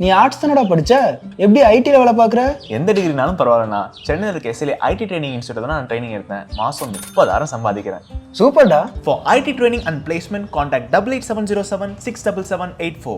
நீ ஆர்ட்ஸ் தானடா படிச்ச, எப்படி ஐடில வேலை பார்க்குற? எந்த டிகிரினாலும் பரவாயில்லண்ணா. சென்னையில் இருக்க எஸ்எல்ஏ ஐடி ட்ரைனிங் இன்ஸ்டியூட் தான் நான் ட்ரைனிங் எடுத்தேன். மாதம் 30,000 சம்பாதிக்கிறேன். சூப்பர்டா. For IT training and placement contact 8870767784.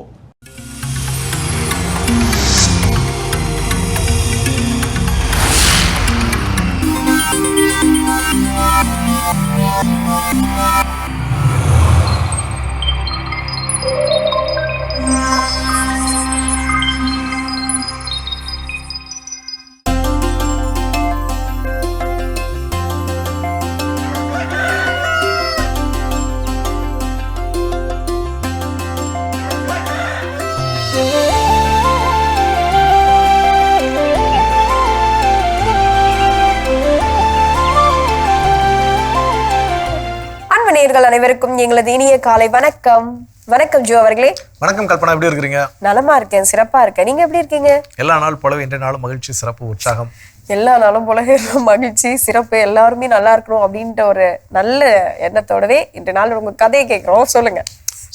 நேயர்கள் அனைவருக்கும் எங்களது இனிய காலை வணக்கம். வணக்கம் ஜோ அவர்களே. வணக்கம் கல்பனா, எப்படி இருக்கிறீங்க? நலமா இருக்கேன், சிறப்பா இருக்கேன். நீங்க எப்படி இருக்கீங்க? எல்லா நாள் போலவே இன்றைய நாளும் மகிழ்ச்சி, சிறப்பு, உற்சாகம். எல்லா நாளும் போல மகிழ்ச்சி, சிறப்பு, எல்லாருமே நல்லா இருக்கணும் அப்படின்ற ஒரு நல்ல எண்ணத்தோடவே இன்றைய நாள் உங்க கதையை கேட்கிறோம். சொல்லுங்க.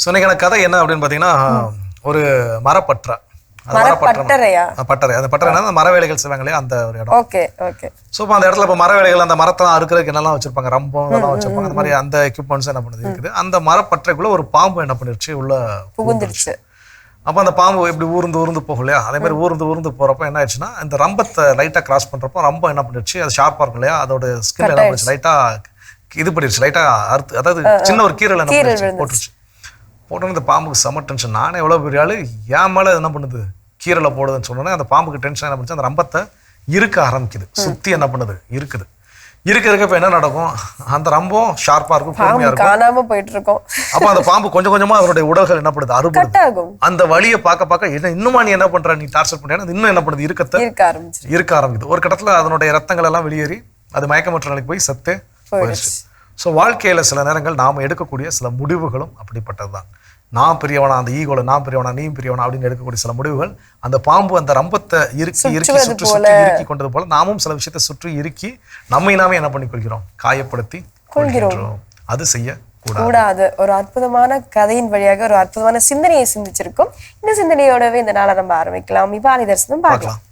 சொன்ன கதை என்ன அப்படின்னு பாத்தீங்கன்னா, ஒரு மரப்பற்ற மரப்பட்டறையா? பட்டறை. அந்த பட்டறை அந்த மர வேலைகள் செய்வாங்க இல்லையா, அந்த ஒரு இடம். Okay okay. ஸோ இப்போ அந்த இடத்துல இப்போ மர வேலைகள், அந்த மரத்தெல்லாம் அறுக்கிறதுக்கு என்னெல்லாம் வச்சிருப்பாங்க, ரம்பம் இதெல்லாம் வச்சிருப்பாங்க. அந்த மாதிரி அந்த எக்யூப்மெண்ட்ஸ் என்ன பண்ணுது இருக்குது. அந்த மரப்பற்றைக்குள்ள ஒரு பாம்பு என்ன பண்ணிருச்சு, உள்ள புகுந்துருச்சு. அப்போ அந்த பாம்பு இப்படி ஊர்ந்து போகும் இல்லையா, அதே மாதிரி ஊர்ந்து போறப்ப என்ன ஆயிடுச்சுன்னா, இந்த ரம்பத்தை லைட்டா கிராஸ் பண்றப்போ ரம்பம் என்ன பண்ணிருச்சு, அது ஷார்ப்பா இருக்கும் இல்லையா, அதோட ஸ்கின் என்ன பண்ணிருச்சு, லைட்டா இது பண்ணிருச்சு, லைட்டா அறுத்து, அதாவது சின்ன ஒரு கீரல் என்ன போட்டுருச்சு. போட்டோன்னு இந்த பாம்புக்கு செம டென்ஷன். நானே எவ்வளோ பெரிய ஆளு, ஏன் மேலே என்ன பண்ணுது, கீரலை போடுதுன்னு சொன்னோன்னே அந்த பாம்புக்கு டென்ஷன் என்ன பண்ணுச்சு, அந்த ரம்பத்தை இருக்க ஆரம்பிக்குது. சுத்தி என்ன பண்ணுது, இருக்குது. இருக்க என்ன நடக்கும், அந்த ரம்பம் ஷார்ப்பா இருக்கும், கூர்மையா இருக்கும், காணாம போயிட்டு இருக்கும். அப்போ அந்த பாம்பு கொஞ்சம் கொஞ்சமா அவருடைய உடல்கள் என்ன பண்ணுது, அறுபடுது. அந்த வழியை பார்க்க என்ன இன்னுமா நீ என்ன பண்ற, நீ டார்ச்சர் பண்ற, இன்னும் என்ன பண்ணுது, இருக்க ஆரம்பிக்குது. ஒரு கட்டத்துல அதனுடைய ரத்தங்கள் எல்லாம் வெளியேறி அது மயக்கமற்ற நிலைக்கு போய் செத்து போயிடுச்சு. ஸோ வாழ்க்கையில சில நேரங்கள் நாம எடுக்கக்கூடிய சில முடிவுகளும் அப்படிப்பட்டதுதான். நான் பெரியவனா, அந்த ஈகோல நான் பெரியவனா, நீ பெரியவனா அப்படின்னு எடுக்கக்கூடிய சில முடிவுகள், அந்த பாம்பு அந்த ரம்பத்தை சுற்றி இறுக்கி கொண்டது போல நாமும் சில விஷயத்தை சுற்றி இறுக்கி நம்மை நாமே என்ன பண்ணி கொள்கிறோம், காயப்படுத்தி கொள்கிறோம். அது செய்ய கூடாது. ஒரு அற்புதமான கதையின் வழியாக ஒரு அற்புதமான சிந்தனையை சிந்திச்சிருக்கோம். இந்த சிந்தனையோடவே இந்த நாளை நம்ம ஆரம்பிக்கலாம். இப்ப ஆனிதர்சனம் பார்க்கலாம்.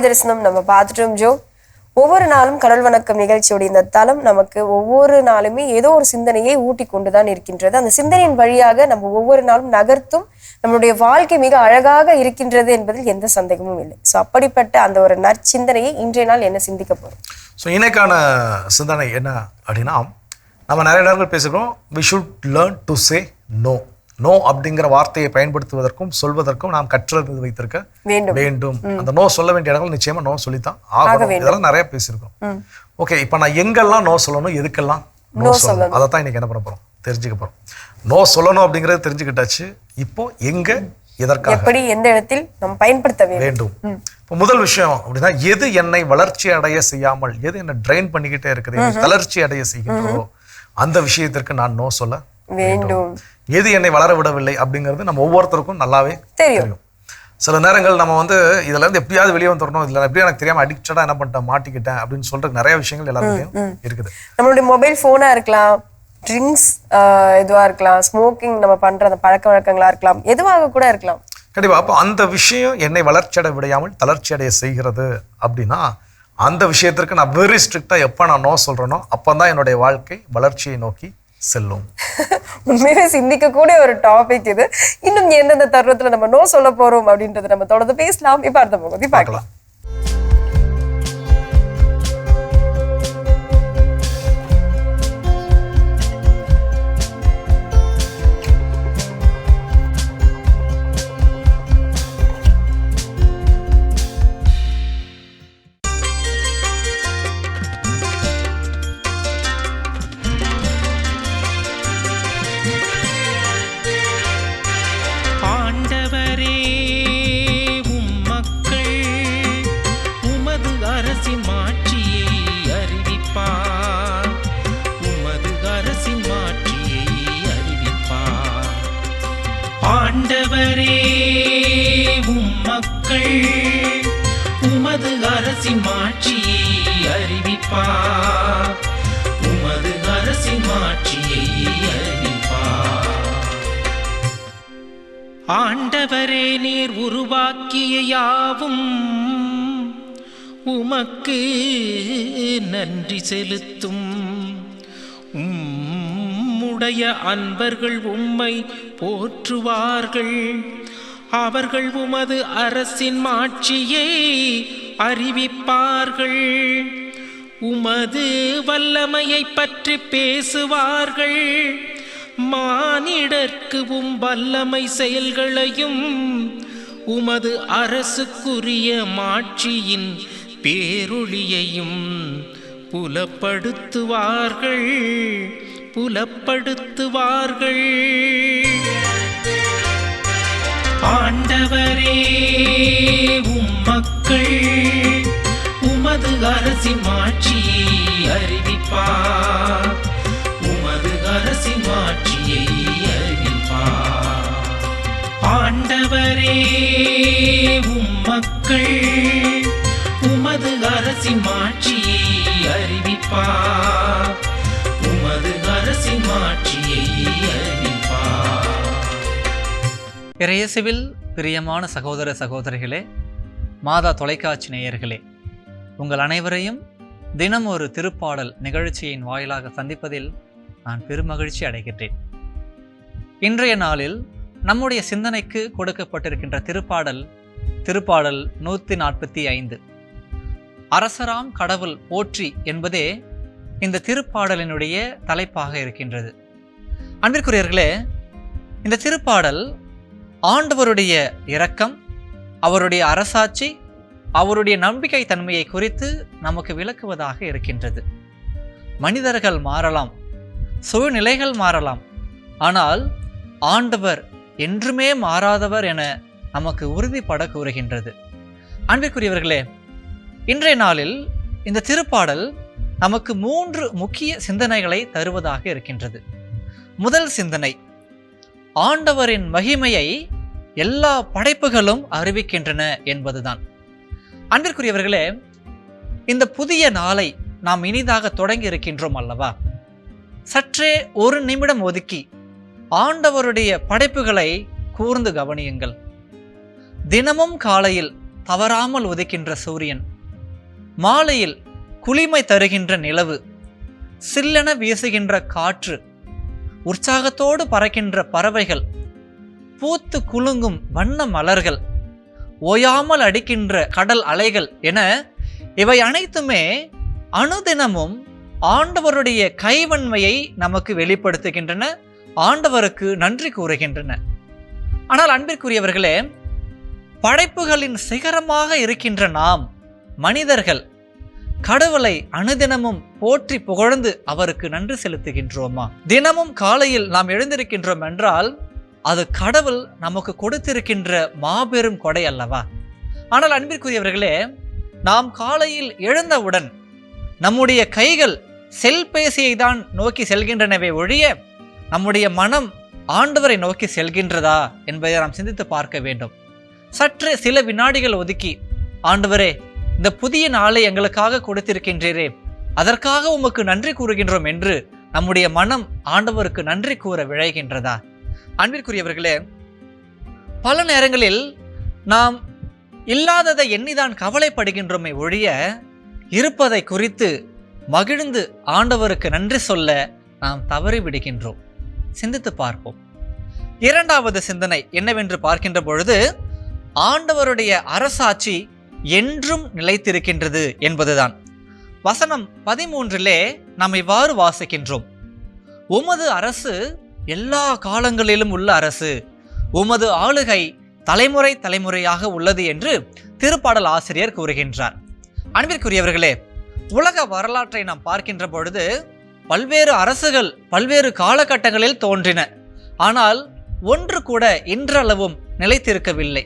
தரிசனம் நம்ம பார்த்துட்டோம் ஜோ. ஒவ்வொரு நாளும் கடல் வணக்கம் நிகழ்ச்சியோட இந்த தளம் நமக்கு ஒவ்வொரு நாளுமே ஏதோ ஒரு சிந்தனையை ஊட்டி கொண்டுதான் இருக்கின்றது. அந்த சிந்தனையின் வழியாக நம்ம ஒவ்வொரு நாளும் நகர்த்தும் நம்மளுடைய வாழ்க்கை மிக அழகாக இருக்கின்றது என்பதில் எந்த சந்தேகமும் இல்லை. ஸோ அப்படிப்பட்ட அந்த ஒரு நற்சிந்தனையை இன்றைய நாள் என்ன சிந்திக்க போறோம்? ஸோ இன்னைக்கான சிந்தனை என்ன அப்படின்னா, நம்ம நிறைய நேரங்கள் பேசுகிறோம், we should learn to say no. No அப்படிங்கிற வார்த்தையை பயன்படுத்துவதற்கும் சொல்வதற்கும் நாம் கற்றறிந்து வைத்திருக்க வேண்டும். அந்த நோ சொல்ல வேண்டிய இடங்கள் நிச்சயமா நோ சொல்லித்தான் ஆகணும். இதெல்லாம் நிறைய பேசியிருக்கோம். ஓகே, இப்ப நான் எங்கெல்லாம் நோ சொல்லணும், எதுக்கெல்லாம் நோ சொல்லணும், அதைத்தான் இன்னைக்கு என்ன பண்ண போறோம், தெரிஞ்சுக்க போகிறோம். நோ சொல்லணும் அப்படிங்கிறது தெரிஞ்சுக்கிட்டாச்சு. இப்போ எங்க எதற்காக எப்படி எந்த இடத்தில் நம்ம பயன்படுத்த வேண்டும். இப்போ முதல் விஷயம் அப்படின்னா, எது என்னை வளர்ச்சி அடைய செய்யாமல், எது என்னை ட்ரெயின் பண்ணிக்கிட்டே இருக்குது, என்னை தளர்ச்சி அடைய செய்கின்றதோ அந்த விஷயத்திற்கு நான் நோ சொல்ல வேண்டும். எது என்னை வளர விடவில்லை அப்படிங்கிறது நம்ம ஒவ்வொருத்தருக்கும் நல்லாவே தெரியும். சில நேரங்கள் நம்ம வந்து இதுல இருந்து எப்படியாவது வெளியே வந்துடணும், இதுல எப்படியும் எனக்கு தெரியாம அடிக்டடா என்ன பண்ணிட்டேன், மாட்டிக்கிட்டேன் அப்படின்னு சொல்றதுக்கு நிறைய விஷயங்கள் எல்லாருக்கும் இருக்குது. நம்மளுடைய மொபைல் போனா இருக்கலாம், ட்ரிங்க்ஸ் இதுவா இருக்கலாம், ஸ்மோக்கிங் நம்ம பண்ற அந்த பழக்க வழக்கங்களா இருக்கலாம், எதுவாக கூட இருக்கலாம். கண்டிப்பா. அப்போ அந்த விஷயம் என்னை வளர்ச்சி அடைய விடையாமல் தளர்ச்சி அடைய செய்கிறது அப்படின்னா, அந்த விஷயத்திற்கு நான் வெரி ஸ்ட்ரிக்டா எப்ப நான் நோ சொல்றேனோ அப்பதான் என்னுடைய வாழ்க்கை வளர்ச்சியை நோக்கி செல்லும். உண்மையிலே சிந்திக்க கூட ஒரு டாபிக் இது. இன்னும் எந்தெந்த தருணத்துல நம்ம நோ சொல்ல போறோம் அப்படின்றத நம்ம தொடர்ந்து பேசலாம். இப்ப அடுத்த பகுதி பார்க்கலாம். ஆண்டவரே உம் மக்கள் உமது அரசின் மாட்சியை அறிவிப்பார். உமது அரசின் மாட்சியை அறிவிப்பார். ஆண்டவரே நீர் உருவாக்கிய யாவும் உமக்கு நன்றி செலுத்தும். உம்முடைய அன்பர்கள் உம்மை போற்றுவார்கள். அவர்கள் உமது அரசின் மாட்சியை அறிவிப்பார்கள். உமது வல்லமையை பற்றி பேசுவார்கள். மானிடர்க்கு உம் வல்லமை செயல்களையும் உமது அரசுக்குரிய மாட்சியின் பேரொளியையும் புலப்படுத்துவார்கள். ஆண்டவரே உம் மக்கள் உமது அரசின் மாட்சியை அறிவிப்பார். உமது அரசின் மாட்சியை அறிவிப்பார். ஆண்டவரே உம் மக்கள் உமது அரசின் மாட்சியை அறிவிப்பார். உமது அரசின் மாட்சியை அறிவிப்பார். இறையேசுவில் பிரியமான சகோதர சகோதரிகளே, மாதா தொலைக்காட்சி நேயர்களே, உங்கள் அனைவரையும் தினம் ஒரு திருப்பாடல் நிகழ்ச்சியின் வாயிலாக சந்திப்பதில் நான் பெருமகிழ்ச்சி அடைகின்றேன். இன்றைய நாளில் நம்முடைய சிந்தனைக்கு கொடுக்கப்பட்டிருக்கின்ற திருப்பாடல் 145. அரசராம் கடவுள் போற்றி என்பதே இந்த திருப்பாடலினுடைய தலைப்பாக இருக்கின்றது. அன்பிற்குரியவர்களே, இந்த திருப்பாடல் ஆண்டவருடைய இரக்கம், அவருடைய அரசாட்சி, அவருடைய நம்பிக்கை தன்மையை குறித்து நமக்கு விளக்குவதாக இருக்கின்றது. மனிதர்கள் மாறலாம், சூழ்நிலைகள் மாறலாம், ஆனால் ஆண்டவர் என்றுமே மாறாதவர் என நமக்கு உறுதிப்பட கூறுகின்றது. அன்பிற்குரியவர்களே, இன்றைய நாளில் இந்த திருப்பாடல் நமக்கு 3 முக்கிய சிந்தனைகளை தருவதாக இருக்கின்றது. முதல் சிந்தனை, ஆண்டவரின் மகிமையை எல்லா படைப்புகளும் அறிவிக்கின்றன என்பதுதான். அன்பிற்குரியவர்களே, இந்த புதிய நாளை நாம் இனிதாக தொடங்கி இருக்கின்றோம் அல்லவா? சற்றே ஒரு நிமிடம் ஒதுக்கி ஆண்டவருடைய படைப்புகளை கூர்ந்து கவனியுங்கள். தினமும் காலையில் தவறாமல் உதிக்கின்ற சூரியன், மாலையில் குளிமை தருகின்ற நிலவு, சில்லென வீசுகின்ற காற்று, உற்சாகத்தோடு பறக்கின்ற பறவைகள், பூத்து குலுங்கும் வண்ண மலர்கள், ஓயாமல் அடிக்கின்ற கடல் அலைகள் என இவை அனைத்துமே அனுதினமும் ஆண்டவருடைய கைவன்மையை நமக்கு வெளிப்படுத்துகின்றன, ஆண்டவருக்கு நன்றி கூறுகின்றன. ஆனால் அன்பிற்குரியவர்களே, படைப்புகளின் சிகரமாக இருக்கின்ற நாம் மனிதர்கள் கடவுளை அனுதினமும் போற்றி புகழ்ந்து அவருக்கு நன்றி செலுத்துகின்றோமா? தினமும் காலையில் நாம் எழுந்திருக்கின்றோம் என்றால் அது கடவுள் நமக்கு கொடுத்திருக்கின்ற மாபெரும் கொடை அல்லவா? ஆனால் அன்பிற்குரியவர்களே, நாம் காலையில் எழுந்தவுடன் நம்முடைய கைகள் செல்பேசியை தான் நோக்கி செல்கின்றனவே ஒழிய நம்முடைய மனம் ஆண்டவரை நோக்கி செல்கின்றதா என்பதை நாம் சிந்தித்து பார்க்க வேண்டும். சற்று சில வினாடிகள் ஒதுக்கி, ஆண்டவரே, இந்த புதிய நாளை எங்களுக்காக கொடுத்திருக்கின்றீரே, அதற்காக உமக்கு நன்றி கூறுகின்றோம் என்று நம்முடைய மனம் ஆண்டவருக்கு நன்றி கூற விழைகின்றதா? அன்பிற்குரியவர்களே, பல நேரங்களில் நாம் இல்லாததை எண்ணிதான் கவலைப்படுகின்றோமே ஒழிய இருப்பதை குறித்து மகிழ்ந்து ஆண்டவருக்கு நன்றி சொல்ல நாம் தவறி விடுகின்றோம். சிந்தித்து பார்ப்போம். இரண்டாவது சிந்தனை என்னவென்று பார்க்கின்ற பொழுது, ஆண்டவருடைய அரசாட்சி என்றும் நிலைத்திருக்கின்றது என்பதுதான். வசனம் 13 நாம் இவ்வாறு வாசிக்கின்றோம்: உமது அரசு எல்லா காலங்களிலும் உள்ள அரசு, உமது ஆளுகை தலைமுறை தலைமுறையாக உள்ளது என்று திருப்பாடல் ஆசிரியர் கூறுகின்றார். அன்பிற்குரியவர்களே, உலக வரலாற்றை நாம் பார்க்கின்ற பொழுது பல்வேறு அரசுகள் பல்வேறு காலகட்டங்களில் தோன்றின. ஆனால் ஒன்று கூட இன்றளவும் நிலைத்திருக்கவில்லை.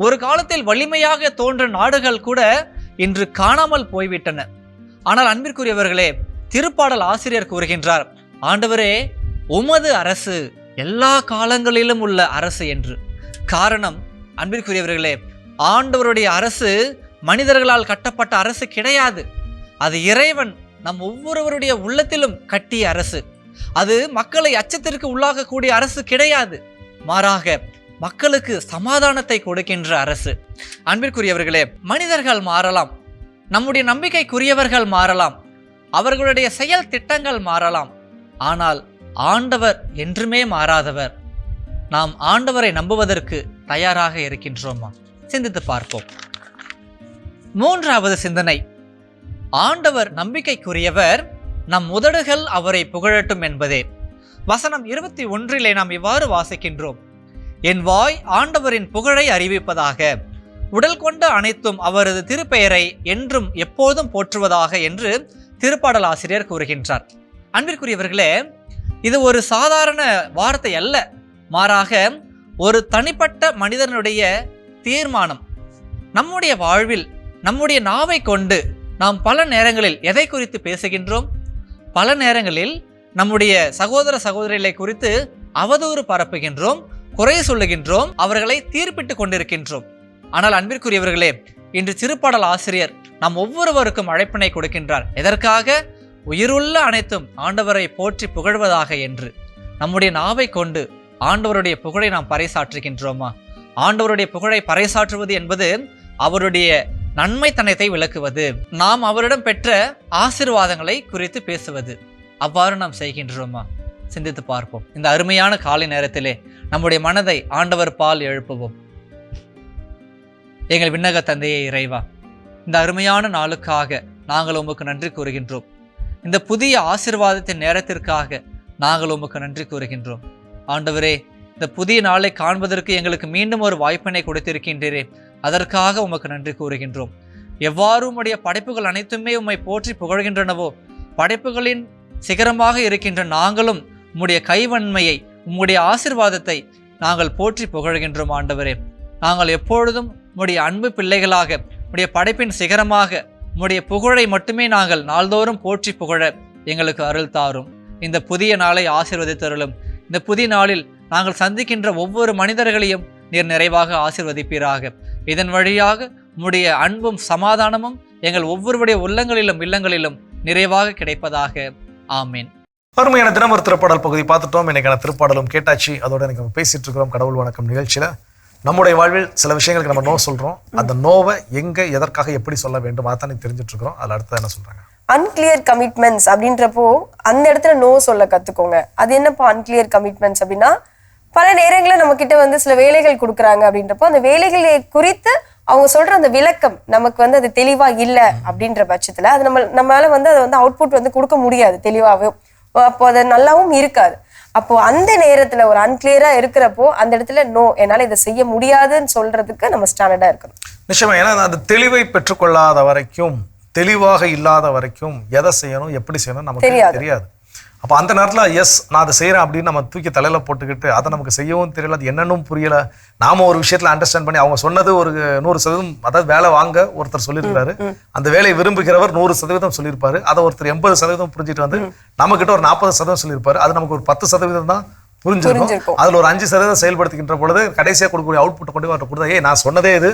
ஒரு காலத்தில் வலிமையாக தோன்ற நாடுகள் கூட இன்று காணாமல் போய்விட்டன. ஆனால் அன்பிற்குரியவர்களே, திருப்பாடல் ஆசிரியர் கூறுகின்றார், ஆண்டவரே, உமது அரசு எல்லா காலங்களிலும் உள்ள அரசு என்று. காரணம், அன்பிற்குரியவர்களே, ஆண்டவருடைய அரசு மனிதர்களால் கட்டப்பட்ட அரசு கிடையாது. அது இறைவன் நம் ஒவ்வொருவருடைய உள்ளத்திலும் கட்டிய அரசு. அது மக்களை அச்சத்திற்கு உள்ளாகக்கூடிய அரசு கிடையாது. மாறாக மக்களுக்கு சமாதானத்தை கொடுக்கின்ற அரசு. அன்பிற்குரியவர்களே, மனிதர்கள் மாறலாம், நம்முடைய நம்பிக்கைக்குரியவர்கள் மாறலாம், அவர்களுடைய செயல் திட்டங்கள் மாறலாம். ஆனால் ஆண்டவர் என்றுமே மாறாதவர். நாம் ஆண்டவரை நம்புவதற்கு தயாராக இருக்கின்றோமா? சிந்தித்து பார்ப்போம். மூன்றாவது சிந்தனை, ஆண்டவர் நம்பிக்கைக்குரியவர், நம் உதடுகள் அவரை புகழட்டும் என்பதே. வசனம் 21 நாம் இவ்வாறு வாசிக்கின்றோம்: என் வாய் ஆண்டவரின் புகழை அறிவிப்பதாக, உடல் கொண்ட அனைத்தும் அவரது திருப்பெயரை என்றும் எப்போதும் போற்றுவதாக என்று திருப்பாடல் ஆசிரியர் கூறுகின்றார். அன்பிற்குரியவர்களே, இது ஒரு சாதாரண வார்த்தை அல்ல, மாறாக ஒரு தனிப்பட்ட மனிதனுடைய தீர்மானம். நம்முடைய வாழ்வில் நம்முடைய நாவை கொண்டு நாம் பல நேரங்களில் எதை குறித்து பேசுகின்றோம்? பல நேரங்களில் நம்முடைய சகோதர சகோதரிகளை குறித்து அவதூறு பரப்புகின்றோம், குறை சொல்லுகின்றோம், அவர்களை தீர்ப்பிட்டு கொண்டிருக்கின்றோம். ஆனால் அன்பிற்குரியவர்களே, இன்று திருப்பாடல் ஆசிரியர் நாம் ஒவ்வொருவருக்கும் அழைப்பினை கொடுக்கின்றார். எதற்காக? உயிருள்ள அனைத்தும் ஆண்டவரை போற்றி புகழ்வதாக என்று. நம்முடைய நாவை கொண்டு ஆண்டவருடைய புகழை நாம் பறைசாற்றுகின்றோமா? ஆண்டவருடைய புகழை பறைசாற்றுவது என்பது அவருடைய நன்மைத்தனத்தை விளக்குவது, நாம் அவரிடம் பெற்ற ஆசீர்வாதங்களை குறித்து பேசுவது. அவ்வாறு நாம் செய்கின்றோமா? சிந்தித்து பார்ப்போம். இந்த அருமையான காலை நேரத்திலே நம்முடைய மனதை ஆண்டவர் பால் எழுப்புவோம். எங்கள் விண்ணக தந்தையே இறைவா, இந்த அருமையான நாளுக்காக நாங்கள் உமக்கு நன்றி கூறுகின்றோம். இந்த புதிய ஆசீர்வாதத்தின் நேரத்திற்காக நாங்கள் உமக்கு நன்றி கூறுகின்றோம். ஆண்டவரே, இந்த புதிய நாளை காண்பதற்கு எங்களுக்கு மீண்டும் ஒரு வாய்ப்பினை கொடுத்திருக்கின்றீரே, அதற்காக உமக்கு நன்றி கூறுகின்றோம். எவ்வாறு உம்முடைய படைப்புகள் அனைத்துமே உம்மை போற்றி புகழ்கின்றனவோ, படைப்புகளின் சிகரமாக இருக்கின்ற நாங்களும் உம்முடைய கைவன்மையை, உம்முடைய ஆசீர்வாதத்தை நாங்கள் போற்றி புகழ்கின்றோம். ஆண்டவரே, நாங்கள் எப்பொழுதும் உம்முடைய அன்பு பிள்ளைகளாக, உம்முடைய படைப்பின் சிகரமாக, உம்முடைய புகழை மட்டுமே நாங்கள் நாள்தோறும் போற்றி புகழ எங்களுக்கு அருள் தாரும். இந்த புதிய நாளை ஆசீர்வதித்தருளும். இந்த புதிய நாளில் நாங்கள் சந்திக்கின்ற ஒவ்வொரு மனிதர்களையும் நீர் நிறைவாக ஆசீர்வதிப்பீராக. இதன் வழியாக உம்முடைய அன்பும் சமாதானமும் எங்கள் ஒவ்வொருவருடைய உள்ளங்களிலும் இல்லங்களிலும் நிறைவாக கிடைப்பதாக. ஆமீன். அருமையான தினம் ஒரு திருப்பாடல் பகுதி பார்த்துட்டோம். இன்னைக்கான திருப்பாடலும் கேட்டாச்சு. அதோட இன்னைக்கு நம்ம பேசிட்டு இருக்கிறோம் கடவுள் வணக்கம் நிகழ்ச்சியில. நம்முடைய வாழ்வில் சில விஷயங்களுக்கு நம்ம நோ சொல்றோம். அந்த நோவை எங்க எதற்காக எப்படி சொல்ல வேண்டும் அதான் தெரிஞ்சுட்டு இருக்கிறோம். அதில் அடுத்து என்ன சொல்றாங்க? அன்கிளியர் கமிட்மெண்ட்ஸ் அப்படின்றப்போ அந்த இடத்துல நோ சொல்ல கத்துக்கோங்க. அது என்னப்பா அன்கிளியர் கமிட்மெண்ட்ஸ் அப்படின்னா, பல நேரங்களில் நம்ம கிட்ட வந்து சில வேலைகள் கொடுக்குறாங்க அப்படின்றப்போ அந்த வேலைகளை குறித்து அவங்க சொல்ற அந்த விளக்கம் நமக்கு வந்து அது தெளிவா இல்லை அப்படின்ற பட்சத்துல அது நம்மளால வந்து அதை வந்து அவுட்புட் வந்து கொடுக்க முடியாது தெளிவாகவே. அப்போ அது நல்லாவும் இருக்காது. அப்போ அந்த நேரத்துல ஒரு அன்கிளியரா இருக்கிறப்போ அந்த இடத்துல நோ, என்னால இதை செய்ய முடியாதுன்னு சொல்றதுக்கு நம்ம ஸ்டாண்டர்டா இருக்கணும். நிச்சயமா. ஏன்னா அந்த தெளிவை பெற்றுக்கொள்ளாத வரைக்கும் தெளிவாக இல்லாத வரைக்கும் எதை செய்யணும் எப்படி செய்யணும் நமக்கு தெரியாது. அப்போ அந்த நேரத்தில் எஸ் நான் அதை செய்கிறேன் அப்படின்னு நம்ம தூக்கி தலையில் போட்டுக்கிட்டு அதை நமக்கு செய்யவும் தெரியல, அது என்னன்னு புரியல. நாம ஒரு விஷயத்தில் அண்டர்ஸ்டாண்ட் பண்ணி அவங்க சொன்னது ஒரு 100%, அதாவது வேலை வாங்க ஒருத்தர் சொல்லியிருக்காரு, அந்த வேலையை விரும்புகிறவர் 100% சொல்லியிருப்பாரு, அதை ஒருத்தர் 80% புரிஞ்சுட்டு வந்து நம்ம கிட்ட ஒரு 40% சொல்லியிருப்பாரு, அது நமக்கு ஒரு 10% தான் புரிஞ்சிருக்கும். அதுல ஒரு 5% செயல்படுத்துகின்ற பொழுது கடைசியாக கொடுக்கக்கூடிய அவுட்புட் கொண்டு வர கொடுத்தா ஏய் நான் சொன்னதே இது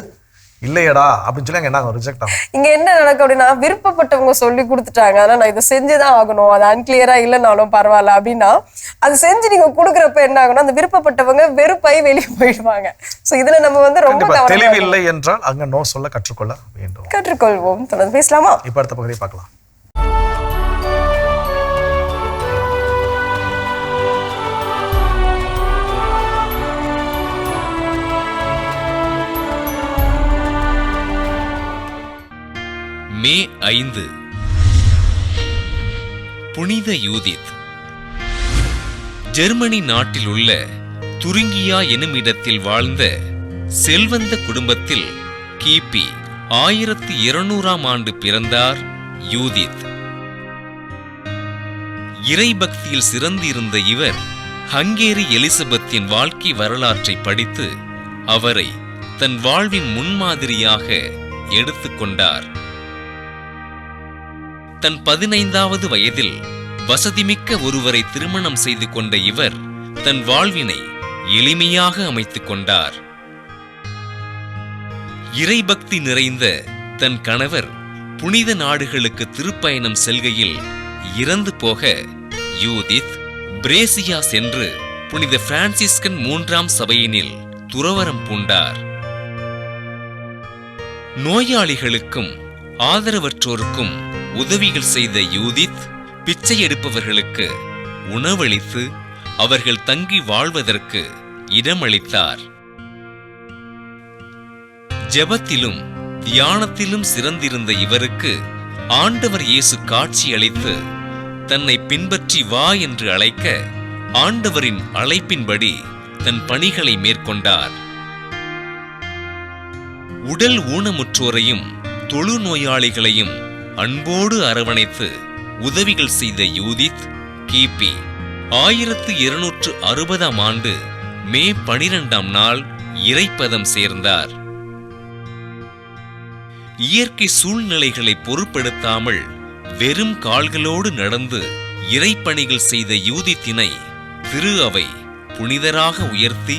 இல்லையடா அப்படின்னு சொல்லி என்ன ரிஜெக்ட் ஆகும். இங்க என்ன நடக்கும் அப்படின்னா, விருப்பப்பட்டவங்க சொல்லி கொடுத்துட்டாங்க, அதனால நான் இதை செஞ்சுதான் ஆகணும், அது அன்கிளியரா இல்லைனாலும் பரவாயில்ல அப்படின்னா அது செஞ்சு நீங்க கொடுக்குறப்ப என்ன ஆகணும், அந்த விருப்பப்பட்டவங்க வெறுப்பாய் வெளியே போயிடுவாங்க. சோ இதுல நம்ம வந்து ரொம்ப தெளிவு இல்லை என்றால் அங்க நோ சொல்ல கற்றுக்கொள்ள வேண்டும். கற்றுக்கொள்வோம். தொடர்ந்து பேசலாமா? இப்ப அடுத்த பகுதியை பார்க்கலாம். மே 5 புனித யூதித். ஜெர்மனி நாட்டில் உள்ள துருங்கியா எனும் இடத்தில் வாழ்ந்த செல்வந்த குடும்பத்தில் கிபி 1200ஆம் ஆண்டு பிறந்தார் யூதித். இறைபக்தியில் சிறந்திருந்த இவர் ஹங்கேரி எலிசபெத்தின் வாழ்க்கை வரலாற்றை படித்து அவரை தன் வாழ்வின் முன்மாதிரியாக எடுத்துக்கொண்டார். தன் 15வது வயதில் வசதிமிக்க ஒருவரை திருமணம் செய்து கொண்ட இவர் தன் வாழ்வினை எளிமையாக அமைத்துக் கொண்டார். இறைபக்தி நிறைந்த தன் கணவர் புனித நாடுகளுக்கு திருப்பயணம் செல்கையில் இறந்து போக யூதித் பிரேசியா சென்று புனித பிரான்சிஸ்கன் 3ஆம் சபையினில் துறவறம் பூண்டார். நோயாளிகளுக்கும் ஆதரவற்றோருக்கும் உதவிகள் செய்த யூதித் பிச்சை எடுப்பவர்களுக்கு உணவளித்து அவர்கள் தங்கி வாழ்வதற்கு இடமளித்தார். ஜெபத்திலும் தியானத்திலும் சிறந்திருந்த இவருக்கு ஆண்டவர் இயேசு காட்சி அளித்து தன்னை பின்பற்றி வா என்று அழைக்க ஆண்டவரின் அழைப்பின்படி தன் பணிகளை மேற்கொண்டார். உடல் ஊனமுற்றோரையும் தொழுநோயாளிகளையும் அன்போடு அரவணைத்து உதவிகள் செய்த யூதித் கிபி 1260ஆம் ஆண்டு மே 12ஆம் நாள் இறைப்பதம் சேர்ந்தார். இயற்கை சூழ்நிலைகளை பொருட்படுத்தாமல் வெறும் கால்களோடு நடந்து இறைப்பணிகள் செய்த யூதித்தினை திரு அவை புனிதராக உயர்த்தி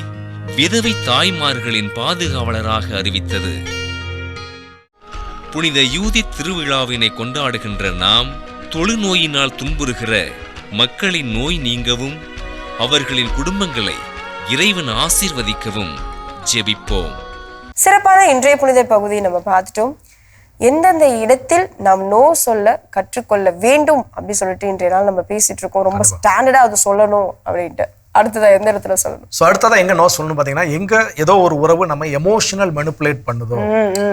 விதவை தாய்மார்களின் பாதுகாவலராக அறிவித்தது. புனித யூதித் திருவிழாவினை கொண்டாடுகின்ற நாம் தொழுநோயினால் துன்புறுகிற மக்களின் நோய் நீங்கவும் அவர்களின் குடும்பங்களை இறைவன் ஆசீர்வதிக்கவும் ஜெபிப்போம். சிறப்பான இன்றைய புனித பகுதியை நம்ம பார்த்துட்டோம். எந்தெந்த இடத்தில் நாம் நோ சொல்ல கற்றுக்கொள்ள வேண்டும் அப்படி சொல்லிட்டு இன்றைய நாள் நம்ம பேசிட்டு இருக்கோம். ரொம்ப ஸ்டாண்டர்டா அது சொல்லணும் அப்படின்ட்டு. அடுத்ததா எந்த இடத்துல சொல்லணும்? ஸோ அடுத்ததான் எங்க நோ சொல்லணும் பாத்தீங்கன்னா, எங்க ஏதோ ஒரு உறவு நம்ம எமோஷனல் மெனிப்புலேட் பண்ணுதோ,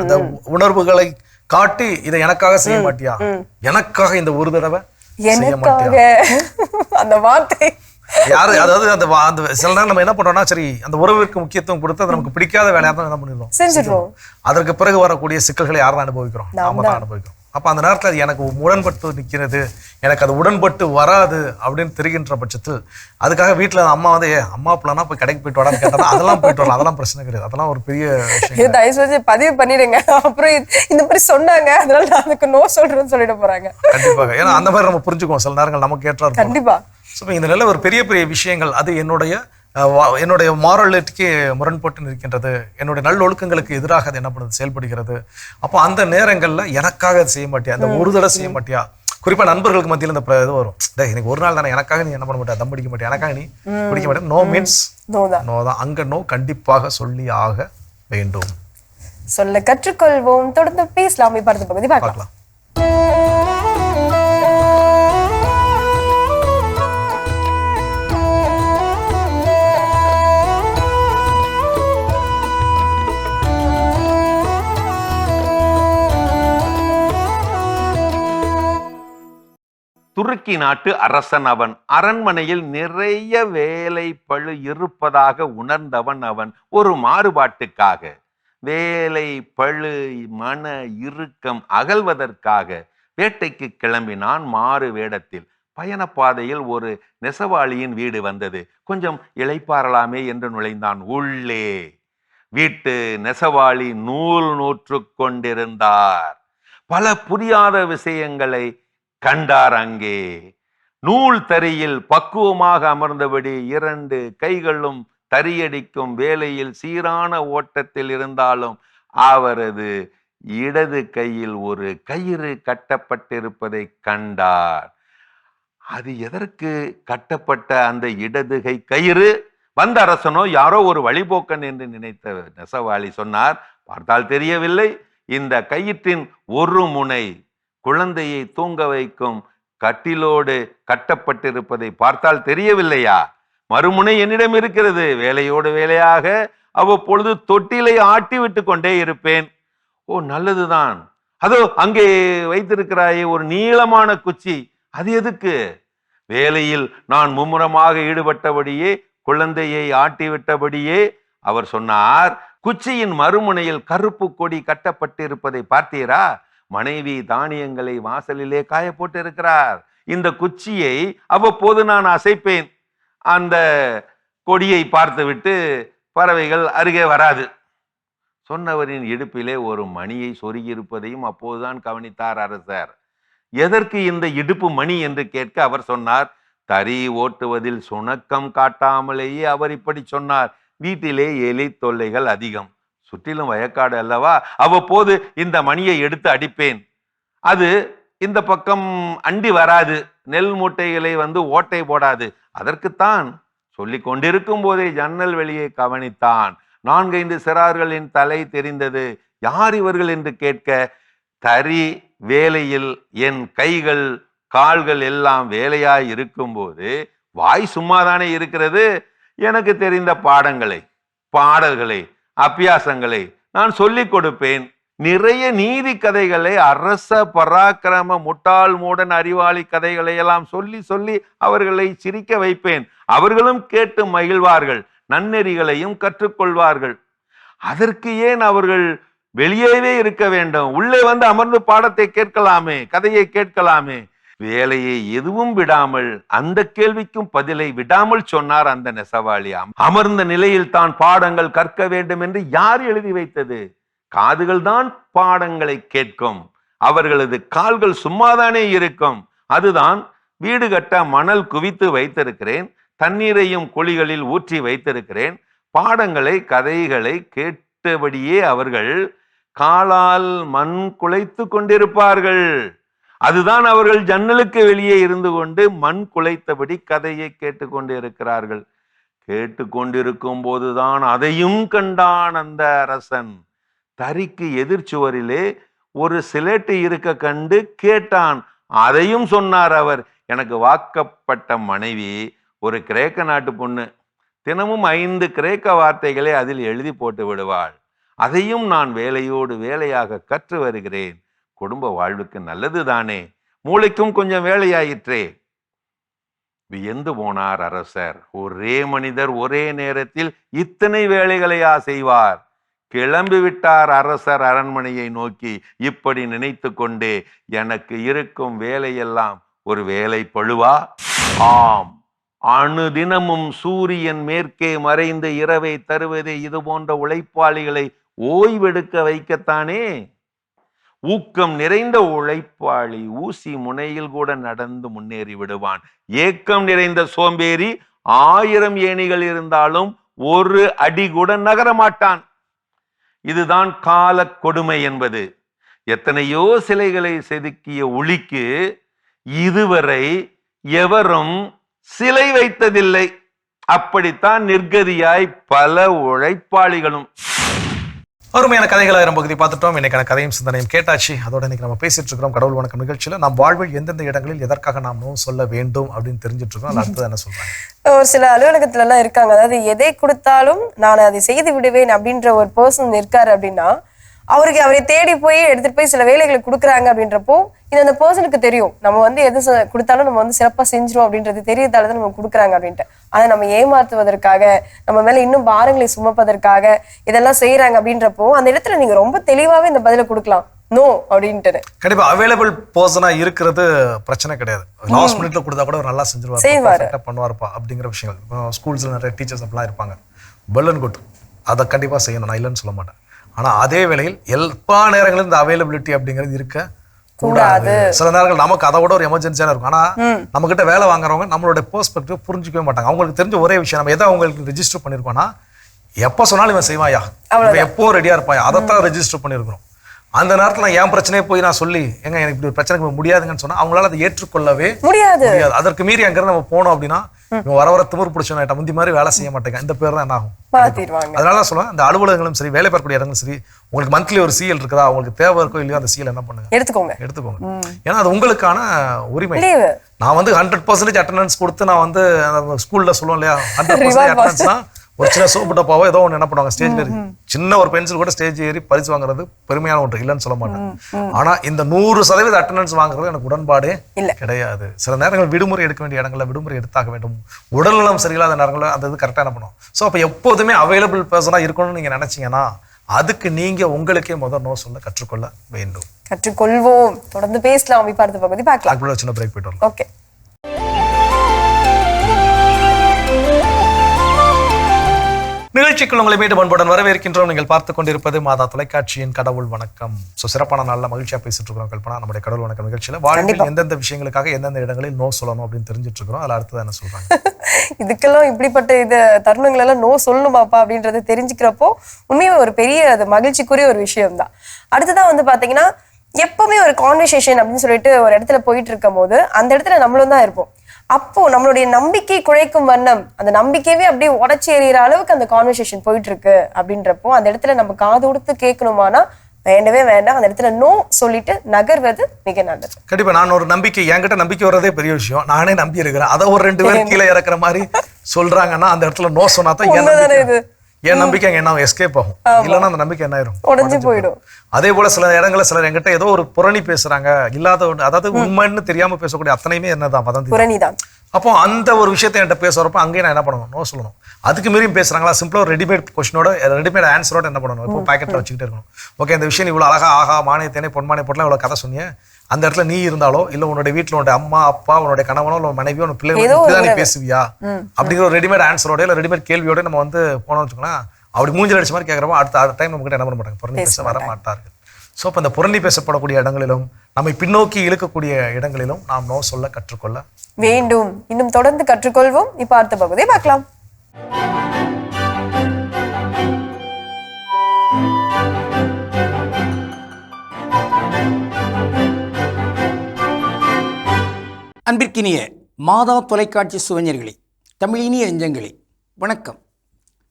அந்த உணர்வுகளை காட்டி இதை எனக்காக செய்ய மாட்டியா, எனக்காக இந்த ஒரு தடவை செய்ய மாட்டியா, அந்த வார்த்தை யாரு, அதாவது அந்த சில நேரம் நம்ம என்ன பண்றோம்னா, சரி அந்த உறவிற்கு முக்கியத்துவம் கொடுத்து அது நமக்கு பிடிக்காத வேலையா தான் என்ன பண்ணிடுவோம், செஞ்சிடுவோம். அதற்கு பிறகு வரக்கூடிய சிக்கல்களை யார் தான் அனுபவிக்கிறோம்? நாம தான் அனுபவிக்கிறோம். அப்ப அந்த நேரத்தில் அது எனக்கு உடன்பட்டு நிற்கிறது, எனக்கு அது உடன்பட்டு வராது அப்படின்னு தெரிகின்ற பட்சத்தில் அதுக்காக வீட்டுல அம்மா வந்து அம்மா பிள்ளைனா போய் கடைக்கு போயிட்டு வரான்னு கேட்டா அதெல்லாம் போயிட்டு வரலாம், அதெல்லாம் பிரச்சனை கிடையாது, அதெல்லாம் ஒரு பெரிய விஷயம். தயவு செஞ்சு பதிவு பண்ணிடுங்க. அப்புறம் இந்த மாதிரி சொன்னாங்க அதனால நான் அதுக்கு நோ சொல்றேன்னு சொல்லிட்டு போறாங்க. கண்டிப்பாக, ஏன்னா அந்த மாதிரி நம்ம புரிஞ்சுக்குவோம் சில நேரங்கள் நமக்கு ஏற்றாரு. கண்டிப்பா. ஸோ இந்த நிலை ஒரு பெரிய பெரிய விஷயங்கள், அது என்னுடைய மாரலிட்டிக்கு முரண்பட்டு நிற்கின்றது, என்னுடைய நல்லொழுக்கங்களுக்கு எதிராக அது என்ன பண்ணுது, செயல்படுகிறது. அப்போ அந்த நேரங்கள்ல எனக்காக அதை செய்ய மாட்டியா, அந்த ஒரு தடவை செய்ய மாட்டியா, குறிப்பா நண்பர்களுக்கு மத்தியில் இந்த இது வரும், எனக்கு ஒரு நாள் தானே, எனக்காக நீ என்ன பண்ண மாட்டியா, தம் பிடிக்க மாட்டியா, எனக்காக நீ பிடிக்க மாட்டியா. நோ மீன்ஸ் நோ தான். அங்க நோ கண்டிப்பாக சொல்லி ஆக வேண்டும். சொல்ல கற்றுக்கொள்வோம். தொடர்ந்து பேசலாம். அடுத்த பகுதி பார்க்கலாம். துருக்கி நாட்டு அரசன் அவன். அரண்மனையில் நிறைய வேலை பழு இருப்பதாக உணர்ந்தவன் அவன் ஒரு மாறுபாட்டுக்காக வேலை பழு மன இறுக்கம் அகல்வதற்காக வேட்டைக்கு கிளம்பினான் மாறு வேடத்தில். பயணப்பாதையில் ஒரு நெசவாளியின் வீடு வந்தது. கொஞ்சம் இளைப்பாறலாமே என்று நுழைந்தான் உள்ளே. வீட்டு நெசவாளி நூல் நூற்று கொண்டிருந்தார். பல புரியாத விஷயங்களை கண்டார் அங்கே. நூல் தறியில் பக்குவமாக அமர்ந்தபடி 2 கைகளும் தறியடிக்கும் வேலையில் சீரான ஓட்டத்தில் இருந்தாலும் அவரது இடது கையில் ஒரு கயிறு கட்டப்பட்டிருப்பதை கண்டார். அது எதற்கு கட்டப்பட்ட அந்த இடது கை கயிறு? வந்த அரசனோ யாரோ ஒரு வழிபோக்கன் என்று நினைத்த நெசவாளி சொன்னார், பார்த்தால் தெரியவில்லை, இந்த கயிற்றின் ஒரு முனை குழந்தையை தூங்க வைக்கும் கட்டிலோடு கட்டப்பட்டிருப்பதை பார்த்தால் தெரியவில்லையா? மறுமுனை என்னிடம் இருக்கிறது. வேலையோடு வேலையாக அவ்வப்பொழுது தொட்டிலை ஆட்டி விட்டு கொண்டே இருப்பேன். ஓ, நல்லதுதான். அதோ அங்கே வைத்திருக்கிறாயே ஒரு நீளமான குச்சி, அது எதுக்கு? வேலையில் நான் மும்முரமாக ஈடுபட்டபடியே, குழந்தையை ஆட்டி விட்டபடியே அவர் சொன்னார், குச்சியின் மறுமுனையில் கருப்பு கொடி கட்டப்பட்டிருப்பதை பார்த்தீரா? மனைவி தானியங்களை வாசலிலே காய போட்டு இருக்கிறார். இந்த குச்சியை அவ்வப்போது நான் அசைப்பேன். அந்த கொடியை பார்த்துவிட்டு பறவைகள் அருகே வராது. சொன்னவரின் இடுப்பிலே ஒரு மணியை சொருகியிருப்பதையும் அப்போதுதான் கவனித்தார் அரசர். எதற்கு இந்த இடுப்பு மணி என்று கேட்க அவர் சொன்னார், தறி ஓட்டுவதில் சுணக்கம் காட்டாமலேயே அவர் இப்படி சொன்னார். வீட்டிலே எலி தொல்லைகள் அதிகம், சுற்றிலும் வயக்காடு அல்லவா, அவ்வப்போது இந்த மணியை எடுத்து அடிப்பேன். அது இந்த பக்கம் அண்டி வராது, நெல் மூட்டைகளை ஓட்டை போடாது. அதற்குத்தான் சொல்லி கொண்டிருக்கும் போதே ஜன்னல் வெளியே கவனித்தான். 4-5 சிறார்களின் தலை தெரிந்தது. யார் இவர்கள் என்று கேட்க, தறி வேலையில் என் கைகள் கால்கள் எல்லாம் வேலையாய் இருக்கும்போது வாய் சும்மாதானே இருக்கிறது. எனக்கு தெரிந்த பாடங்களை, பாடல்களை, அபியாசங்களை நான் சொல்லிக் கொடுப்பேன். நிறைய நீதி கதைகளை, அரச பராக்கிரம முட்டாள் மூடன் அறிவாளி கதைகளை எல்லாம் சொல்லி சொல்லி அவர்களை சிரிக்க வைப்பேன். அவர்களும் கேட்டு மகிழ்வார்கள், நன்னெறிகளையும் கற்றுக்கொள்வார்கள். அதற்கு ஏன் அவர்கள் வெளியேவே இருக்க வேண்டும்? உள்ளே அமர்ந்து பாடத்தை கேட்கலாமே, கதையை கேட்கலாமே. வேலையை எதுவும் விடாமல், அந்த கேள்விக்கும் பதிலை விடாமல் சொன்னார் அந்த நெசவாளி. அமர்ந்த நிலையில் தான் பாடங்கள் கற்க வேண்டும் என்று யார் எழுதி வைத்தது? காதுகள் தான் பாடங்களை கேட்கும், அவர்களது கால்கள் சும்மாதானே இருக்கும். அதுதான் வீடு கட்ட மணல் குவித்து வைத்திருக்கிறேன், தண்ணீரையும் குழிகளில் ஊற்றி வைத்திருக்கிறேன். பாடங்களை, கதைகளை கேட்டபடியே அவர்கள் காலால் மண் குலைத்து கொண்டிருப்பார்கள். அதுதான் அவர்கள் ஜன்னலுக்கு வெளியே இருந்து கொண்டு மண் குலைத்தபடி கதையை கேட்டுக்கொண்டு இருக்கிறார்கள். கேட்டுக்கொண்டிருக்கும் போதுதான் அதையும் கண்டான் அந்த அரசன். தறிக்கு எதிர்ச்சுவரிலே ஒரு சிலேட்டு இருக்க கண்டு கேட்டான். அதையும் சொன்னார் அவர். எனக்கு வாக்கப்பட்ட மனைவி ஒரு கிரேக்க நாட்டு பொண்ணு. தினமும் 5 கிரேக்க வார்த்தைகளை அதில் எழுதி போட்டு விடுவாள். அதையும் நான் வேலையோடு வேலையாக கற்று வருகிறேன். குடும்ப வாழ்வுக்கு நல்லது தானே, மூளைக்கும் கொஞ்சம் வேலையாயிற்றே. வியந்து போனார் அரசர். ஒரே மனிதர் ஒரே நேரத்தில் இத்தனை வேலைகளையா செய்வார்? கிளம்பி விட்டார் அரசர் அரண்மனையை நோக்கி. இப்படி நினைத்து கொண்டே, எனக்கு இருக்கும் வேலையெல்லாம் ஒரு வேலை பழுவா? ஆம், அணுதினமும் சூரியன் மேற்கே மறைந்து இரவை தருவதே இது போன்ற உழைப்பாளிகளை ஓய்வெடுக்க வைக்கத்தானே. ஊக்கம் நிறைந்த உழைப்பாளி ஊசி முனையில் கூட நடந்து முன்னேறி விடுவான். ஏக்கம் நிறைந்த சோம்பேறி 1000 ஏணிகள் இருந்தாலும் ஒரு அடி கூட நகரமாட்டான். இதுதான் கால கொடுமை என்பது. எத்தனையோ சிலைகளை செதுக்கிய உளிக்கு இதுவரை எவரும் சிலை வைத்ததில்லை. அப்படித்தான் நிர்கதியாய் பல உழைப்பாளிகளும். அருமையான கதைகள் 1000 பகுதி பார்த்துட்டோம். இன்னைக்கான கதையும் சிந்தனையும் கேட்டாச்சு. அதோட இன்னைக்கு நம்ம பேசிட்டு இருக்கிறோம் கடவுள் வணக்கம் நிகழ்ச்சியில நம் வாழ்வில் எந்தெந்த இடங்களில் எதற்காக நாம் நோ சொல்ல வேண்டும் அப்படின்னு தெரிஞ்சிட்டு இருக்கோம். அடுத்தது என்ன சொல்றாங்க? ஒரு சில அலுவலகத்துல எல்லாம் இருக்காங்க, அதாவது எதை கொடுத்தாலும் நான் அதை செய்து விடுவேன் அப்படின்ற ஒரு பர்சன் இருக்காரு அப்படின்னா, அவரை தேடி போய் எடுத்துட்டு போய் சில வேலைகளை கொடுக்குறாங்க அப்படின்றப்போ இது அந்த பர்சனுக்கு தெரியும், நம்ம எது கொடுத்தாலும் நம்ம சிறப்பா செஞ்சிரும் அப்படின்றது தெரியறதால தான் நம்ம கொடுக்குறாங்க அப்படின்ட்டு. அதை நம்ம ஏமாத்துவதற்காக, நம்ம மேல இன்னும் பாரங்களை சுமப்பதற்காக இதெல்லாம் செய்யறாங்க அப்படின்றப்போ அந்த இடத்துல நீங்க ரொம்ப தெளிவாவே இந்த பதில கொடுக்கலாம், நோ அப்படின்ட்டு. கண்டிப்பா அவைலபிள் பர்சனா இருக்கிறது பிரச்சனை கிடையாது. லாஸ்ட் மினிட்ல கொடுத்தா கூட நல்லா செய்வாரு, பண்ணுவாருப்பா அப்படிங்கிற விஷயங்கள் ஸ்கூல்ஸ்ல நிறைய டீச்சர்ஸ் அப்படிலாம் இருப்பாங்க. வெல் அண்ட் குட், அதை கண்டிப்பா செய்யணும், நான் இல்லைன்னு சொல்ல மாட்டேன். ஆனா அதே வேளையில் எல்லா நேரங்களிலும் இந்த அவைலபிலிட்டி அப்படிங்கிறது இருக்க கூடாது. சில நேரங்கள் நமக்கு அதை விட ஒரு எமர்ஜென்சியான இருக்கும். ஆனா நம்ம கிட்ட வேலை வாங்குறவங்க நம்மளோட பெர்ஸ்பெக்டிவ் புரிஞ்சுக்கவே மாட்டாங்க. அவங்களுக்கு தெரிஞ்ச ஒரே விஷயம், நம்ம எதை அவங்களுக்கு ரெஜிஸ்டர் பண்ணிருக்கோம்னா, எப்ப சொன்னாலும் இவன் செய்வாயா, இவன் எப்போ ரெடியா இருப்பாயா, அதைத்தான் ரெஜிஸ்டர் பண்ணிருக்கிறோம். அந்த நேரத்துல நான் என் பிரச்சனையை போய் நான் சொல்லி எங்க எனக்கு இப்படி ஒரு பிரச்சனைக்கு முடியாதுங்கன்னு சொன்னா அவங்களால அதை ஏற்றுக்கொள்ளவே முடியாது. அதற்கு மீறி அங்கிருந்து நம்ம போனோம் அப்படின்னா வர வர திமிர் பிடிச்சவன் முந்தி மாதிரி வேலை செய்ய மாட்டேங்க, இந்த பேர் தான் என்ன ஆகும். அதனால சொல்லுவேன், இந்த அலுவலகங்களும் சரி, வேலை பார்க்கக்கூடிய இடங்களும் சரி, உங்களுக்கு மந்த்லி ஒரு சிஎல் இருக்குதா, உங்களுக்கு தேவை இருக்கோ இல்லையோ அந்த சிஎல் என்ன பண்ணுங்க, எடுத்துக்கோங்க. ஏன்னா அது உங்களுக்கான உரிமை. நான் 100% அட்டெண்டன்ஸ் கொடுத்து நான் ஸ்கூல்ல சொல்லுவோம் இல்லையா, 100% அட்டெண்டன்ஸ்னா ஒரு சின்ன சோப்பு டப்பாவோ ஏதோ ஒன்று என்ன பண்ணுவாங்க, ஸ்டேஜ்ல சின்ன ஒரு பென்சில் கூட ஸ்டேஜ் ஏறி பரிசு வாங்குறது பெருமையான ஒன்று, இல்லைன்னு சொல்ல மாட்டேன். ஆனா இந்த 100% அட்டெண்டன்ஸ் வாங்குறது எனக்கு உடன்பாடே கிடையாது. சில நேரங்கள் விடுமுறை எடுக்க வேண்டிய இடங்கள்ல விடுமுறை எடுத்தாக வேண்டும். உடல்நலம் சரியில்லாத நேரங்களில் அந்த இது கரெக்டாக என்ன பண்ணும். ஸோ அப்போ எப்போதுமே அவைலபிள் பர்சனா இருக்கணும்னு நீங்க நினைச்சீங்கன்னா அதுக்கு நீங்க உங்களுக்கே முதல் நோ சொல்ல கற்றுக்கொள்ள வேண்டும். கற்றுக்கொள்வோம். தொடர்ந்து பேசலாம். அடுத்த பகுதி பார்க்கலாம். சின்ன பிரேக் போயிட்டு வரலாம். ஓகே. நிகழ்ச்சிக்குள் உங்களை மீண்டும் அன்புடன் வரவேற்கின்றோம். நீங்கள் பார்த்து கொண்டிருப்பது மாதா தொலைக்காட்சியின் கடவுள் வணக்கம். சிறப்பான நாள்ல மகிழ்ச்சியா பேசிட்டு இருக்கிறோம் கல்பனா. நம்முடைய கடவுள் வணக்கம் நிகழ்ச்சியில வாழ்வில் எந்தெந்த விஷயங்களுக்காக எந்தெந்த இடங்களில் நோ சொல்லணும் அப்படின்னு தெரிஞ்சுட்டு இருக்கிறோம். அதுல அடுத்தது என்ன சொல்றாங்க, இதுக்கெல்லாம் இப்படிப்பட்ட தருணங்கள் எல்லாம் நோ சொல்லணுமாப்பா அப்படின்றத தெரிஞ்சுக்கிறப்போ உண்மையா ஒரு பெரிய அது மகிழ்ச்சிக்குரிய ஒரு விஷயம் தான். அடுத்ததான் பாத்தீங்கன்னா, எப்பவுமே ஒரு கான்வர்சேஷன் அப்படின்னு சொல்லிட்டு ஒரு இடத்துல போயிட்டு இருக்கும் போது அந்த இடத்துல நம்மளும் தான் இருப்போம். அப்போ நம்மளுடைய நம்பிக்கை குழைக்கும் வண்ணம் அந்த நம்பிக்கையே அப்படியே உடச்சி எறிகிற அளவுக்கு அந்த கான்வர்சேஷன் போயிட்டு இருக்கு அப்படின்றப்போ அந்த இடத்துல நம்ம காது கொடுத்து கேட்கணுமானா வேண்டவே வேண்டாம். அந்த இடத்துல நோ சொல்லிட்டு நகர்வது மிக நல்லது. கண்டிப்பா. நான் ஒரு நம்பிக்கை, என்கிட்ட நம்பிக்கை வர்றதே பெரிய விஷயம். நானே நம்பி இருக்கிறேன். அதை ஒரு 2 பேர் கீழே இறக்குற மாதிரி சொல்றாங்கன்னா அந்த இடத்துல நோ சொன்னா தான் என் நம்பிக்கை என்ன எஸ்கேப் ஆகும். இல்லைன்னா அந்த நம்பிக்கை என்ன ஆயிரும், உடஞ்சு போயிடும். அதே போல சில இடங்கள்ல சிலர் என்கிட்ட ஏதோ ஒரு புரணி பேசுறாங்க, இல்லாத ஒன்று, அதாவது உண்மைன்னு தெரியாம பேசக்கூடிய அத்தனையுமே என்னதான் புரணிதான். அப்போ அந்த ஒரு விஷயத்தை என்கிட்ட பேசுறப்ப அங்கேயே நான் என்ன பண்ணணும், நோ சொல்லணும். அதுக்கு மீறியும் பேசுறாங்களா, சிம்பிளா ஒரு ரெடிமேட் கொஸ்டினோட ரெடிமேட் ஆன்சரோட என்ன பண்ணணும், இப்போ பாக்கெட்ல வச்சுக்கிட்டே இருக்கணும். ஓகே, இந்த விஷயம் இவ்வளவு அழகா ஆகா மானியத்தேனே பொன்மானிய போட்டலாம் இவ்வளவு கதை சொன்னீங்க, அந்த இடத்துல நீ இருந்தாலோ இல்ல உன்னுடைய வீட்டுல உன்னுடைய அம்மா அப்பா உன்னுடைய கணவனோ இல்ல மனைவியோ உன் பிள்ளைங்க நீ பேசுவியா அப்படிங்கிற ஒரு ரெடிமேட் ஆன்சரோட இல்ல ரெடிமேட் கேள்வியோட நம்ம போனோம்னு வச்சுக்கோங்களேன், அப்படி மூஞ்சில் அடிச்ச மாதிரி கேட்குறப்போ அடுத்த டைம் நம்ம கிட்ட என்ன பண்ண மாட்டாங்க, புரணி பேச வர மாட்டார்கள். ஸோ இப்போ இந்த புரணி பேசப்படக்கூடிய இடங்களிலும் நம்மை பின்னோக்கி இழுக்கக்கூடிய இடங்களிலும் நாம் நோ சொல்ல கற்றுக்கொள்ள வேண்டும். இன்னும் தொடர்ந்து கற்றுக்கொள்வோம். இப்போ அடுத்த பகுதியை பார்க்கலாம். அன்பிற்கினிய மாதா தொலைக்காட்சி சுவைஞர்களே, தமிழினிய நெஞ்சங்களே, வணக்கம்.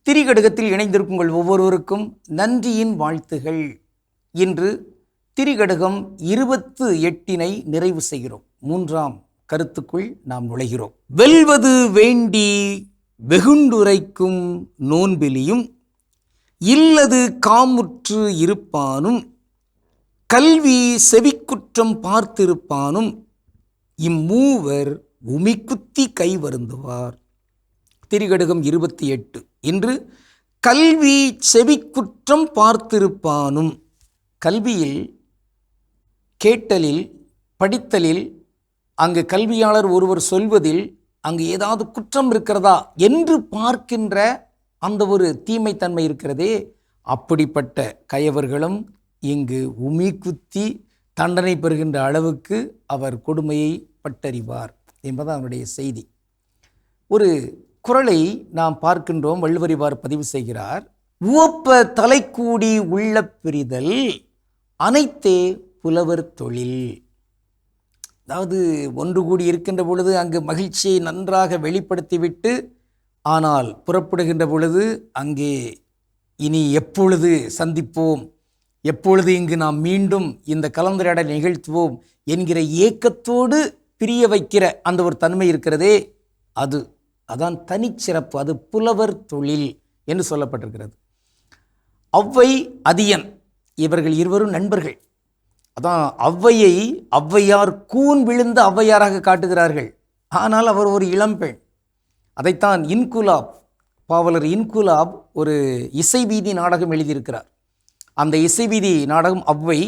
திரிகடுகத்தில் இணைந்திருக்கும் உங்கள் ஒவ்வொருவருக்கும் நன்றியின் வாழ்த்துகள். இன்று திரிகடுகம் 28 நிறைவு செய்கிறோம். 3ஆம் கருத்துக்குள் நாம் நுழைகிறோம். வெல்வது வேண்டி வெகுண்டுரைக்கும் நோன்பிலியும் இல்லது காமுற்று இருப்பானும் கல்வி செவிக்குற்றம் பார்த்திருப்பானும் இம்மூவர் உமிக்குத்தி கை வருந்துவார். திரிகடுகம் 28. இன்று கல்வி செவிக்குற்றம் பார்த்திருப்பானும். கல்வியில், கேட்டலில், படித்தலில், அங்கு கல்வியாளர் ஒருவர் சொல்வதில் அங்கு ஏதாவது குற்றம் இருக்கிறதா என்று பார்க்கின்ற அந்த ஒரு தீமைத்தன்மை இருக்கிறதே, அப்படிப்பட்ட கயவர்களும் இங்கு உமி குத்தி தண்டனை பெறுகின்ற அளவுக்கு அவர் கொடுமையை பட்டறிவார் என்பது அவனுடைய செய்தி. ஒரு குறளை நாம் பார்க்கின்றோம். வள்ளுவரிவார் பதிவு செய்கிறார். உவப்ப தலைக்கூடி உள்ள பிரிதல் அனைத்தே புலவர் தொழில். அதாவது ஒன்று கூடி இருக்கின்ற பொழுது அங்கு மகிழ்ச்சியை நன்றாக வெளிப்படுத்திவிட்டு, ஆனால் புறப்படுகின்ற பொழுது அங்கே இனி எப்பொழுது சந்திப்போம், எப்பொழுது இங்கு நாம் மீண்டும் இந்த கலந்துரையாடல் நிகழ்த்துவோம் என்கிற ஏக்கத்தோடு பிரிய வைக்கிற அந்த ஒரு தன்மை இருக்கிறதே, அதான் தனிச்சிறப்பு. அது புலவர் தொழில் என்று சொல்லப்பட்டிருக்கிறது. ஔவை, அதியன் இவர்கள் இருவரும் நண்பர்கள். அதான் ஔவையை ஔவையார் கூன் விழுந்த ஔவையாராக காட்டுகிறார்கள். ஆனால் அவர் ஒரு இளம்பெண். அதைத்தான் இன்குலாப், பாவலர் இன்குலாப் ஒரு இசை வீதி நாடகம் எழுதியிருக்கிறார். அந்த இசை வீதி நாடகம் அவ்வை,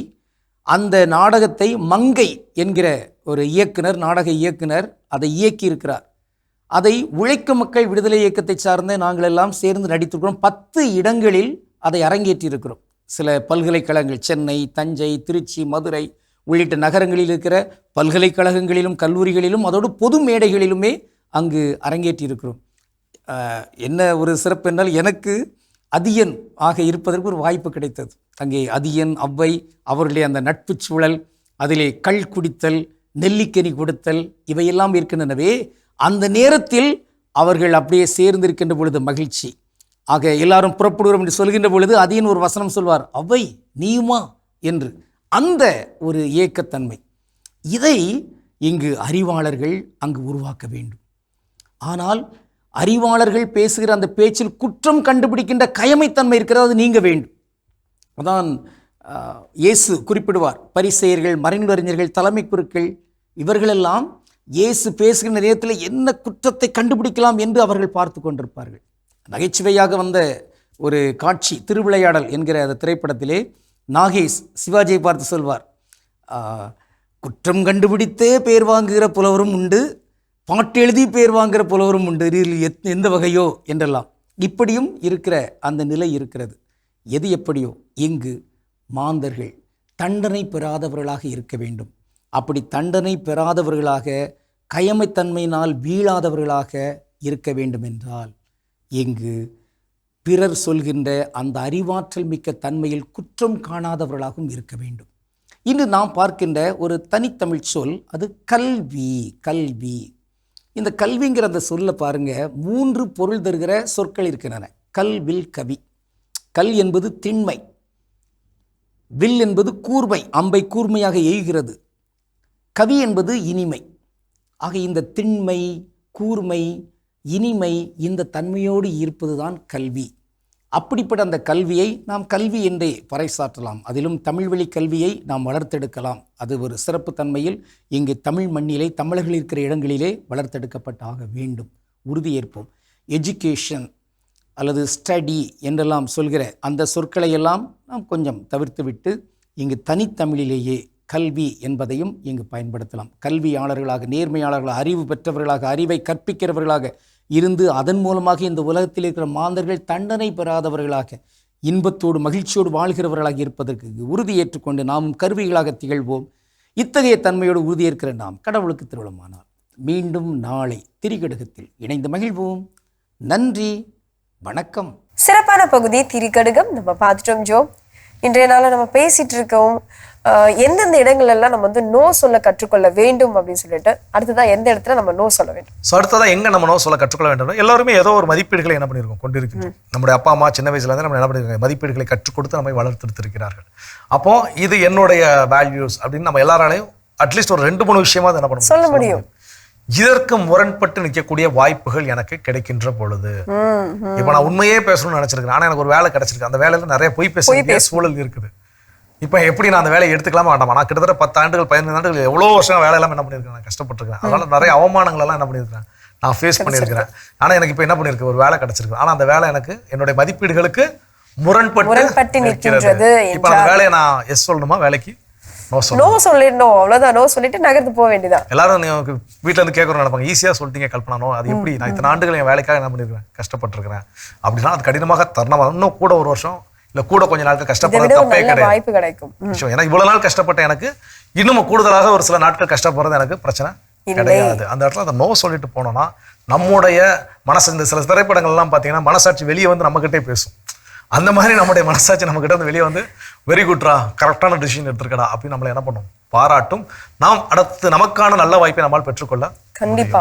அந்த நாடகத்தை மங்கை என்கிற ஒரு இயக்குனர், நாடக இயக்குனர் அதை இயக்கியிருக்கிறார். அதை உழைக்கும் மக்கள் விடுதலை இயக்கத்தை சார்ந்த நாங்கள் எல்லாம் சேர்ந்து நடித்திருக்கிறோம். 10 இடங்களில் அதை அரங்கேற்றியிருக்கிறோம். சில பல்கலைக்கழகங்கள், சென்னை, தஞ்சை, திருச்சி, மதுரை உள்ளிட்ட நகரங்களில் இருக்கிற பல்கலைக்கழகங்களிலும் கல்லூரிகளிலும் அதோடு பொது மேடைகளிலுமே அங்கு அரங்கேற்றியிருக்கிறோம். என்ன ஒரு சிறப்பு என்றால், எனக்கு அதியன் ஆக இருப்பதற்கு ஒரு வாய்ப்பு கிடைத்தது. அங்கே அதியன், அவ்வை அவர்களுடைய அந்த நட்பு சூழல், அதிலே கள் குடித்தல், நெல்லிக்கனி கொடுத்தல் இவையெல்லாம் இருக்கின்றனவே. அந்த நேரத்தில் அவர்கள் அப்படியே சேர்ந்திருக்கின்ற பொழுது மகிழ்ச்சி. ஆக எல்லாரும் புறப்படுகிறோம் என்று சொல்கின்ற பொழுது அதியன் ஒரு வசனம் சொல்வார், அவ்வை நீயுமா என்று. அந்த ஒரு ஏக்கத்தன்மை, இதை இங்கு அறிவாளர்கள் அங்கு உருவாக்க வேண்டும். ஆனால் அறிவாளர்கள் பேசுகிற அந்த பேச்சில் குற்றம் கண்டுபிடிக்கின்ற கயமைத்தன்மை இருக்கிறது, அது நீங்க வேண்டும். அதான் இயேசு குறிப்பிடுவார், பரிசேயர்கள், மறைநூலறிஞர்கள், தலைமை குருக்கள் இவர்களெல்லாம் இயேசு பேசுகின்ற நேரத்தில் என்ன குற்றத்தை கண்டுபிடிக்கலாம் என்று அவர்கள் பார்த்து கொண்டிருப்பார்கள். நகைச்சுவையாக வந்த ஒரு காட்சி திருவிளையாடல் என்கிற அந்த திரைப்படத்திலே நாகேஷ் சிவாஜியை பார்த்து சொல்வார், குற்றம் கண்டுபிடித்தே பேர் வாங்குகிற புலவரும் உண்டு, பாட்டு எழுதி பேர் வாங்குகிற புலவரும் உண்டு, எந்த வகையோ என்றெல்லாம். இப்படியும் இருக்கிற அந்த நிலை இருக்கிறது. எது எப்படியோ இங்கு மாந்தர்கள் தண்டனை பெறாதவர்களாக இருக்க வேண்டும். அப்படி தண்டனை பெறாதவர்களாக, கயமைத்தன்மையினால் வீழாதவர்களாக இருக்க வேண்டும் என்றால் இங்கு பிறர் சொல்கின்ற அந்த அறிவாற்றல் மிக்க தன்மையில் குற்றம் காணாதவர்களாகவும் இருக்க வேண்டும். இன்று நாம் பார்க்கின்ற ஒரு தனித்தமிழ் சொல் அது கல்வி. கல்வி, இந்த கல்விங்கிற அந்த சொல்ல பாருங்க, 3 பொருள் தருகிற சொற்கள் இருக்கின்றன. கல், வில், கவி. கல் என்பது திண்மை, வில் என்பது கூர்மை, அம்பை கூர்மையாக எய்கிறது. கவி என்பது இனிமை. ஆக இந்த திண்மை, கூர்மை, இனிமை, இந்த தன்மையோடு இருப்பதுதான் கல்வி. அப்படிப்பட்ட அந்த கல்வியை நாம் கல்வி என்றே பறைசாற்றலாம். அதிலும் தமிழ் வழி கல்வியை நாம் வளர்த்தெடுக்கலாம். அது ஒரு சிறப்பு தன்மையில் இங்கு தமிழ் மண்ணிலே, தமிழர்கள் இருக்கிற இடங்களிலே வளர்த்தெடுக்கப்பட்டாக வேண்டும். உறுதியேற்போம். எஜுகேஷன் அல்லது ஸ்டடி என்றெல்லாம் சொல்கிற அந்த சொற்களை எல்லாம் நாம் கொஞ்சம் தவிர்த்துவிட்டு இங்கு தனித்தமிழிலேயே கல்வி என்பதையும் இங்கு பயன்படுத்தலாம். கல்வியாளர்களாக, நேர்மையாளர்களாக, அறிவு பெற்றவர்களாக, அறிவை கற்பிக்கிறவர்களாக இருந்து அதன் மூலமாக இந்த உலகத்தில் இருக்கிற மாந்தர்கள் தண்டனை பெறாதவர்களாக, இன்பத்தோடு மகிழ்ச்சியோடு வாழ்கிறவர்களாக இருப்பதற்கு உறுதி ஏற்றுக்கொண்டு நாமும் கருவிகளாக திகழ்வோம். இத்தகைய தன்மையோடு உறுதியேற்கிற நாம் கடவுளுக்கு திருவிழமானால் மீண்டும் நாளை திரிகடுகத்தில் இணைந்து மகிழ்வோம். நன்றி, வணக்கம். சிறப்பான பகுதி திரிகடுகம் நம்ம பார்த்துட்டோம் ஜோ. இன்றைய நாளில் நம்ம பேசிட்டு இருக்கோம் எந்தெந்த இடங்கள்லாம் நம்ம வந்து நோ சொல்ல கற்றுக்கொள்ள வேண்டும் அப்படின்னு சொல்லிட்டு, அடுத்ததான் எந்த இடத்துல நம்ம நோ சொல்ல வேண்டும். ஸோ அடுத்ததான் எங்கே நம்ம நோ சொல்ல கற்றுக்கொள்ள வேண்டும். எல்லாருமே ஏதோ ஒரு மதிப்பீடுகளை என்ன பண்ணியிருக்கோம், கொண்டிருக்கிறோம். நம்முடைய அப்பா அம்மா சின்ன வயசுலேருந்து நம்ம என்ன பண்ணியிருக்காங்க, மதிப்பீடுகளை கற்றுக் கொடுத்து நம்மை வளர்த்தெடுத்திருக்கிறார்கள். அப்போ இது என்னுடைய வேல்யூஸ் அப்படின்னு நம்ம எல்லாராலையும் அட்லீஸ்ட் ஒரு 2-3 விஷயமா என்ன பண்ண சொல்ல முடியும். இதற்கு முரண்பட்டு நிற்கக்கூடிய வாய்ப்புகள் எனக்கு கிடைக்கின்ற பொழுது, இப்ப நான் உண்மையே பேசணும்னு நினைச்சிருக்கேன், ஆனா எனக்கு ஒரு வேலை கிடைச்சிருக்கு, அந்த வேலையில நிறைய பொய் பேச சூழல் இருக்குது. இப்ப எப்படி நான் அந்த வேலையை எடுத்துக்கலாமா வேண்டாமா? நான் கிட்டத்தட்ட 10 ஆண்டுகள் 15 ஆண்டுகள் எவ்வளவு வருஷம் வேலை எல்லாம் என்ன பண்ணிருக்கேன், நான் கஷ்டப்பட்டிருக்கேன். அதனால நிறைய அவமானங்கள் எல்லாம் என்ன பண்ணிருக்கேன், நான் ஃபேஸ் பண்ணியிருக்கிறேன். ஆனா எனக்கு இப்ப என்ன பண்ணிருக்கு, ஒரு வேலை கிடைச்சிருக்கு. ஆனா அந்த வேலை எனக்கு என்னுடைய மதிப்பீடுகளுக்கு முரண்பட்டு நிற்கிறது. இப்ப அந்த வேலையை நான் எஸ் சொல்லணுமா, வேலைக்கு நோ சொல்லிடணும், அவ்வளவுதான். நோ சொல்லிட்டு நகர்ந்து போக வேண்டியதான். எல்லாரும் வீட்டுல இருந்து கேட்கறோம் நினைப்பாங்க, ஈஸியா சொல்லிட்டீங்க கல்பனா, அது எப்படி, நான் இத்தனை ஆண்டுகள் என் வேலைக்காக என்ன பண்ணிருக்கேன், கஷ்டப்பட்டிருக்கிறேன் அப்படின்னா அது கடினமாக தருணமா இன்னும் கூட ஒரு வருஷம் இல்ல கூட கொஞ்ச நாட்கள் கஷ்டப்படுறது தப்பே கிடையாது. ஏன்னா இவ்வளவு நாள் கஷ்டப்பட்ட எனக்கு இன்னும் கூடுதலாக ஒரு சில நாட்கள் கஷ்டப்படுறது எனக்கு பிரச்சனை கிடையாது. அந்த இடத்துல அந்த நோ சொல்லிட்டு போனோம்னா நம்முடைய மனசு, இந்த சில திரைப்படங்கள் எல்லாம் பாத்தீங்கன்னா மனசாட்சி வெளியே வந்து நம்ம கிட்டே பேசும். அந்த மாதிரி நம்முடைய மனசாட்சி நம்ம கிட்ட வந்து வெளியே வந்து வெரி குட்ரா, கரெக்டான டிசிஷன் எடுத்திருக்கடா அப்படின்னு நம்மளை என்ன பண்ணும், பாராட்டும். நாம் அடுத்து நமக்கான நல்ல வாய்ப்பை நம்மால் பெற்றுக்கொள்ள கண்டிப்பா.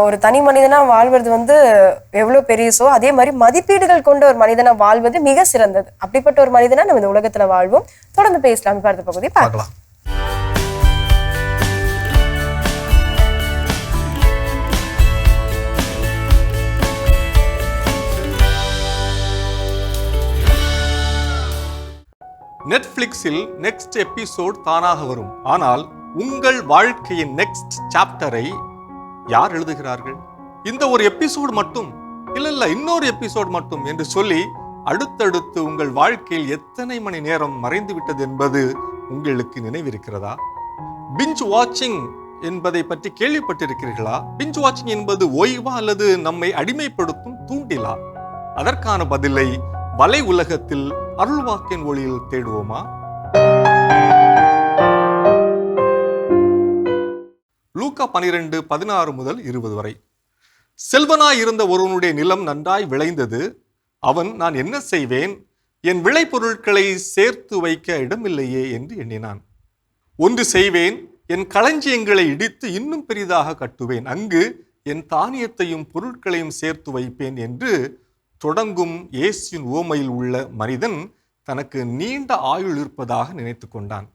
ஒரு தனி மனிதனா வாழ்வது வந்து எவ்வளவு பெரியசோ அதே மாதிரி மதிப்பீடுகள் கொண்ட ஒரு மனிதனா வாழ்வது மிக சிறந்தது. அப்படிப்பட்ட ஒரு மனிதனா நம்ம இந்த உலகத்துல வாழ்வோம். தொடர்ந்து பேசலாம். அடுத்த பகுதி பார்க்கலாம். நெட்ஃபிளிக்ஸில் நெக்ஸ்ட் எபிசோட் தானாக வரும். ஆனால் உங்கள் வாழ்க்கையின் நெக்ஸ்ட் சாப்டரை யார் எழுதுகிறார்கள்? இந்த ஒரு எபிசோடு மட்டும், இல்ல இன்னொரு எபிசோடு மட்டும் என்று சொல்லி அடுத்தடுத்து உங்கள் வாழ்க்கையில் எத்தனை மணி நேரம் மறைந்து விட்டது என்பது உங்களுக்கு நினைவிருக்கிறதா? பிஞ்ச் வாட்சிங் என்பதை பற்றி கேள்விப்பட்டிருக்கிறீர்களா? பிஞ்ச் வாட்சிங் என்பது ஓய்வா அல்லது நம்மை அடிமைப்படுத்தும் தூண்டிலா? அதற்கான பதிலை வலை உலகத்தில் அருள்வாக்கின் ஒளியில் தேடுவோமா? லூக்கா 12:16 முதல் 20 வரை. செல்வனாய் இருந்த ஒருவனுடைய நிலம் நன்றாய் விளைந்தது. அவன், நான் என்ன செய்வேன், என் விளைபொருட்களை சேர்த்து வைக்க இடமில்லையே என்று எண்ணினான். ஒன்று செய்வேன், என் களஞ்சியங்களை இடித்து இன்னும் பெரிதாக கட்டுவேன், அங்கு என் தானியத்தையும் பொருட்களையும் சேர்த்து வைப்பேன் என்று தொடங்கும் இயேசுவின் உவமையில் உள்ள மனிதன் தனக்கு நீண்ட ஆயுள் இருப்பதாக நினைத்து கொண்டான்.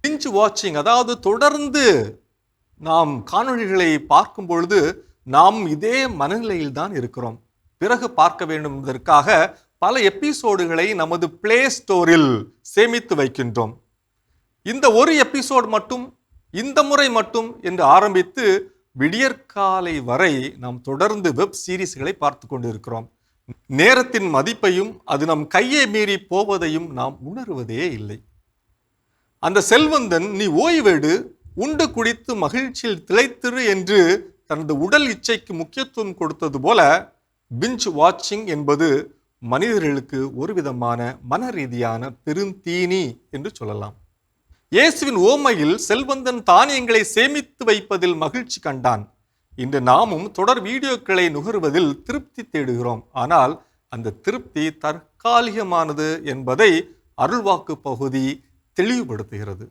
பிஞ்ச் வாட்சிங், அதாவது தொடர்ந்து நாம் காணொளிகளை பார்க்கும் பொழுது நாம் இதே மனநிலையில் தான் இருக்கிறோம். பிறகு பார்க்க வேண்டும் என்பதற்காக பல எபிசோடுகளை நமது பிளே ஸ்டோரில் சேமித்து வைக்கின்றோம். இந்த ஒரு எபிசோடு மட்டும், இந்த முறை மட்டும் என்று ஆரம்பித்து விடியற்காலை வரை நாம் தொடர்ந்து வெப் சீரிஸ்களை பார்த்து கொண்டிருக்கிறோம். நேரத்தின் மதிப்பையும் அது நம் கையை மீறி போவதையும் நாம் உணர்வதே இல்லை. அந்த செல்வந்தன், நீ ஓய்வெடு, உண்டு குடித்து மகிழ்ச்சியில் திளைத்திரு என்று தனது உடல் இச்சைக்கு முக்கியத்துவம் கொடுத்தது போல பிஞ்ச் வாட்சிங் என்பது மனிதர்களுக்கு ஒரு விதமான மன ரீதியான பெருந்தீனி என்று சொல்லலாம். இயேசுவின் உவமையில் செல்வந்தன் தானியங்களை சேமித்து வைப்பதில் மகிழ்ச்சி கண்டான். இன்று நாமும் தொடர் வீடியோக்களை நுகர்வதில் திருப்தி தேடுகிறோம். ஆனால் அந்த திருப்தி தற்காலிகமானது என்பதை அருள்வாக்கு பகுதி தெளிவுபடுத்துகிறது.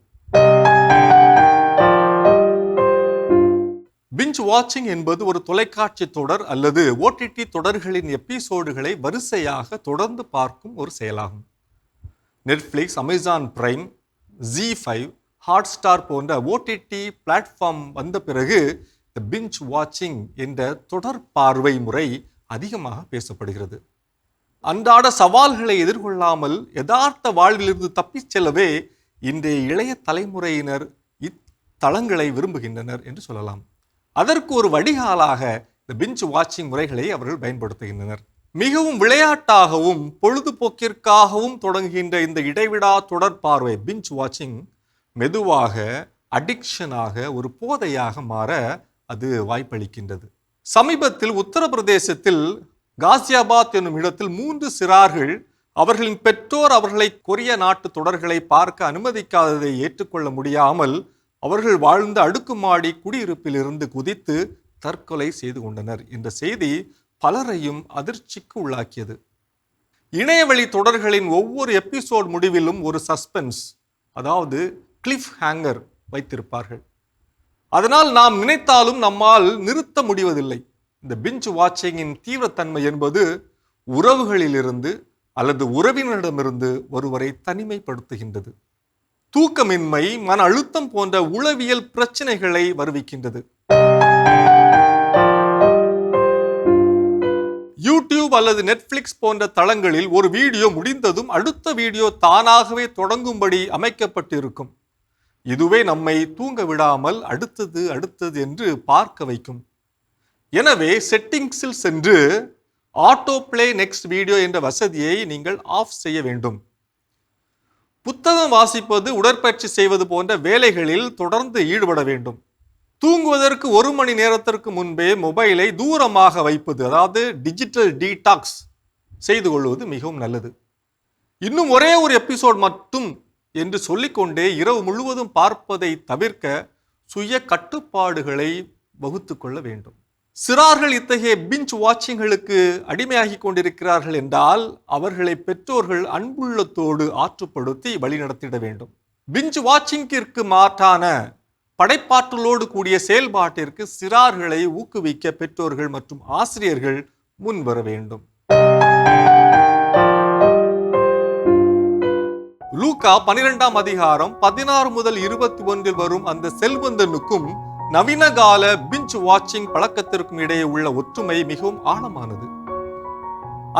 பிஞ்ச் வாட்சிங் என்பது ஒரு தொலைக்காட்சி தொடர் அல்லது OTT தொடர்களின் எபிசோடுகளை வரிசையாக தொடர்ந்து பார்க்கும் ஒரு செயலாகும். Netflix, Amazon prime, Z5, Hotstar போன்ற OTT பிளாட்ஃபார்ம் வந்த பிறகு இந்த பிஞ்ச் வாட்சிங் என்ற தொடர் பார்வை முறை அதிகமாக பேசப்படுகிறது. அன்றாட சவால்களை எதிர்கொள்ளாமல் யதார்த்த வாழ்விலிருந்து தப்பிச் செல்லவே இன்றைய இளைய தலைமுறையினர் இத்தளங்களை விரும்புகின்றனர் என்று சொல்லலாம். அதற்கு ஒரு வடிகாலாக இந்த பிஞ்ச் வாட்சிங் முறைகளை அவர்கள் பயன்படுத்துகின்றனர். மிகவும் விளையாட்டாகவும் பொழுதுபோக்கிற்காகவும் தொடங்குகின்ற இந்த இடைவிடா தொடர் பார்வை பிஞ்ச் வாட்சிங் மெதுவாக அடிக்ஷனாக, ஒரு போதையாக மாற அது வாய்ப்பளிக்கின்றது. சமீபத்தில் உத்தரப்பிரதேசத்தில் காசியாபாத் என்னும் இடத்தில் 3 சிறார்கள் அவர்களின் பெற்றோர் அவர்களை கொரிய நாட்டு தொடர்களை பார்க்க அனுமதிக்காததை ஏற்றுக்கொள்ள முடியாமல் அவர்கள் வாழ்ந்த அடுக்குமாடி குடியிருப்பிலிருந்து குதித்து தற்கொலை செய்து கொண்டனர் என்ற செய்தி பலரையும் அதிர்ச்சிக்கு உள்ளாக்கியது. இணையவழி தொடர்களின் ஒவ்வொரு எபிசோட் முடிவிலும் ஒரு சஸ்பென்ஸ், அதாவது கிளிஃப் ஹேங்கர் வைத்திருப்பார்கள். அதனால் நாம் நினைத்தாலும் நம்மால் நிறுத்த முடிவதில்லை. இந்த பிஞ்ச் வாட்சிங்கின் தீவிரத்தன்மை என்பது உறவுகளிலிருந்து அல்லது உறவினரிடமிருந்து ஒருவரை தனிமைப்படுத்துகின்றது. தூக்கமின்மை, மன அழுத்தம் போன்ற உளவியல் பிரச்சனைகளை வருவிக்கின்றது. யூடியூப் அல்லது நெட்ஃப்ளிக்ஸ் போன்ற தளங்களில் ஒரு வீடியோ முடிந்ததும் அடுத்த வீடியோ தானாகவே தொடங்கும்படி அமைக்கப்பட்டிருக்கும். இதுவே நம்மை தூங்க விடாமல் அடுத்தது என்று பார்க்க வைக்கும். எனவே செட்டிங்ஸில் சென்று ஆட்டோ பிளே நெக்ஸ்ட் வீடியோ என்ற வசதியை நீங்கள் ஆஃப் செய்ய வேண்டும். புத்தகம் வாசிப்பது, உடற்பயிற்சி செய்வது போன்ற வேலைகளில் தொடர்ந்து ஈடுபட வேண்டும். தூங்குவதற்கு 1 மணி நேரத்திற்கு முன்பே மொபைலை தூரமாக வைப்பது, அதாவது டிஜிட்டல் டீடாக்ஸ் செய்து கொள்வது மிகவும் நல்லது. இன்னும் ஒரே ஒரு எபிசோட் மட்டும் என்று சொல்லிக்கொண்டே இரவு முழுவதும் பார்ப்பதை தவிர்க்க சுய கட்டுப்பாடுகளை வகுத்து கொள்ள வேண்டும். சிறார்கள் இத்தகைய பிஞ்ச் வாட்சிங்களுக்கு அடிமையாகி கொண்டிருக்கிறார்கள் என்றால் அவர்களை பெற்றோர்கள் அன்புள்ளத்தோடு ஆற்றுப்படுத்தி வழிநடத்திட வேண்டும். பிஞ்ச் வாட்சிங்கிற்கு மாற்றான படைப்பாற்றலோடு கூடிய செயல்பாட்டிற்கு சிறார்களை ஊக்குவிக்க பெற்றோர்கள் மற்றும் ஆசிரியர்கள் முன்வர வேண்டும். லூக்கா 12ஆம் அதிகாரம் 16 முதல் 21 வரும் அந்த செல்வந்தனுக்கும் நவீன கால பிஞ்ச் வாட்சிங் பழக்கத்திற்கும் இடையே உள்ள ஒற்றுமை மிகவும் ஆழமானது.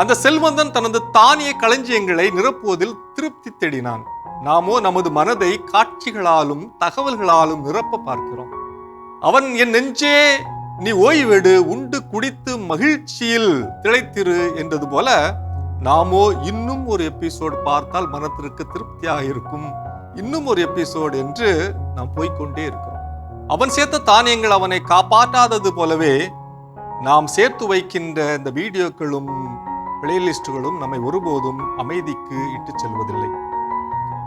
அந்த செல்வந்தன் தனது தானிய களஞ்சியங்களை நிரப்புவதில் திருப்தி தேடினான். நாமோ நமது மனதை காட்சிகளாலும் தகவல்களாலும் நிரப்ப பார்க்கிறோம். அவன், என் நெஞ்சே நீ ஓய்வெடு, உண்டு குடித்து மகிழ்ச்சியில் திளைத்திரு என்றது போல நாமோ இன்னும் ஒரு எபிசோடு பார்த்தால் மனத்திற்கு திருப்தியாக இருக்கும், இன்னும் ஒரு எபிசோடு என்று நாம் போய்கொண்டே இருக்கிறோம். அவன் சேர்த்த தானியங்கள் அவனை காப்பாற்றாதது போலவே நாம் சேர்த்து வைக்கின்ற இந்த வீடியோக்களும் பிளேலிஸ்டுகளும் நம்மை ஒருபோதும் அமைதிக்கு இட்டுச் செல்வதில்லை.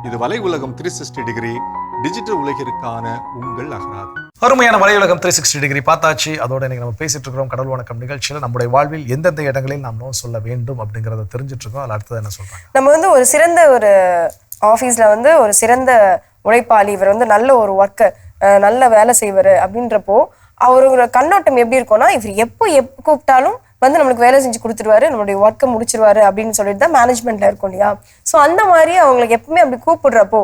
இது வலை உலகம் 360 டிகிரி டிஜிட்டல் உலகிற்கான உங்கள் அகராதி. அருமையான வலை உலகம் 360 டிகிரி பார்த்தாச்சு. அதோட இன்னைக்கு நம்ம பேசிட்டு இருக்கிறோம் கடவுள் வணக்கம் நிகழ்ச்சியில் நம்முடைய வாழ்வில் எந்தெந்த இடங்களில் நாம் நோ சொல்ல வேண்டும் அப்படிங்கிறத தெரிஞ்சுட்டு இருக்கோம். அதில் அடுத்தது என்ன சொல்றாங்க? நம்ம ஒரு சிறந்த ஒரு ஆஃபீஸ்ல ஒரு சிறந்த உழைப்பாளி, இவர் நல்ல ஒரு ஒர்க்கர், நல்ல வேலை செய்வார் அப்படின்றப்போ அவரோட கண்ணோட்டம் எப்படி இருக்கும்னா, இவர் எப்போ கூப்பிட்டாலும் நம்மளுக்கு வேலை செஞ்சு கொடுத்துருவாரு, நம்மளுடைய ஒர்க்கை முடிச்சிருவாரு அப்படின்னு சொல்லிட்டு தான் மேனேஜ்மெண்ட்ல இருக்கும் இல்லையா. ஸோ அந்த மாதிரி அவங்களுக்கு எப்பவுமே அப்படி கூப்பிடுறப்போ,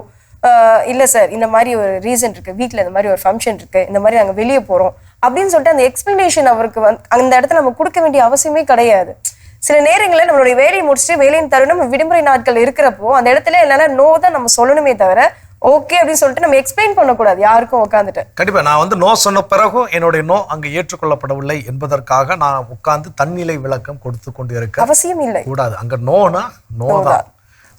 இல்லை சார் இந்த மாதிரி ஒரு ரீசன் இருக்கு, வீட்டில் இந்த மாதிரி ஒரு ஃபங்க்ஷன் இருக்கு, இந்த மாதிரி நாங்கள் வெளியே போகிறோம் அப்படின்னு சொல்லிட்டு அந்த எக்ஸ்பிளனேஷன் அவருக்கு அந்த இடத்துல நம்ம கொடுக்க வேண்டிய அவசியமே கிடையாது. சில நேரங்களில் நம்மளுடைய வேலையை முடிச்சுட்டு வேலையின் தருணம் விடுமுறை நாட்கள் இருக்கிறப்போ அந்த இடத்துல என்னால் நோ தான் நம்ம சொல்லணுமே தவிர ஓகே அப்படின்னு சொல்லிட்டு நம்ம எக்ஸ்பிளைன் பண்ணக்கூடாது யாருக்கும் உட்காந்துட்டு. கண்டிப்பா நான் நோ சொன்ன பிறகும் என்னுடைய நோ அங்கு ஏற்றுக்கொள்ளப்படவில்லை என்பதற்காக நான் உட்கார்ந்து தன்னிலை விளக்கம் கொடுத்து கொண்டு இருக்க அவசியம் இல்லை, கூடாது. அங்க நோனா நோ தான்.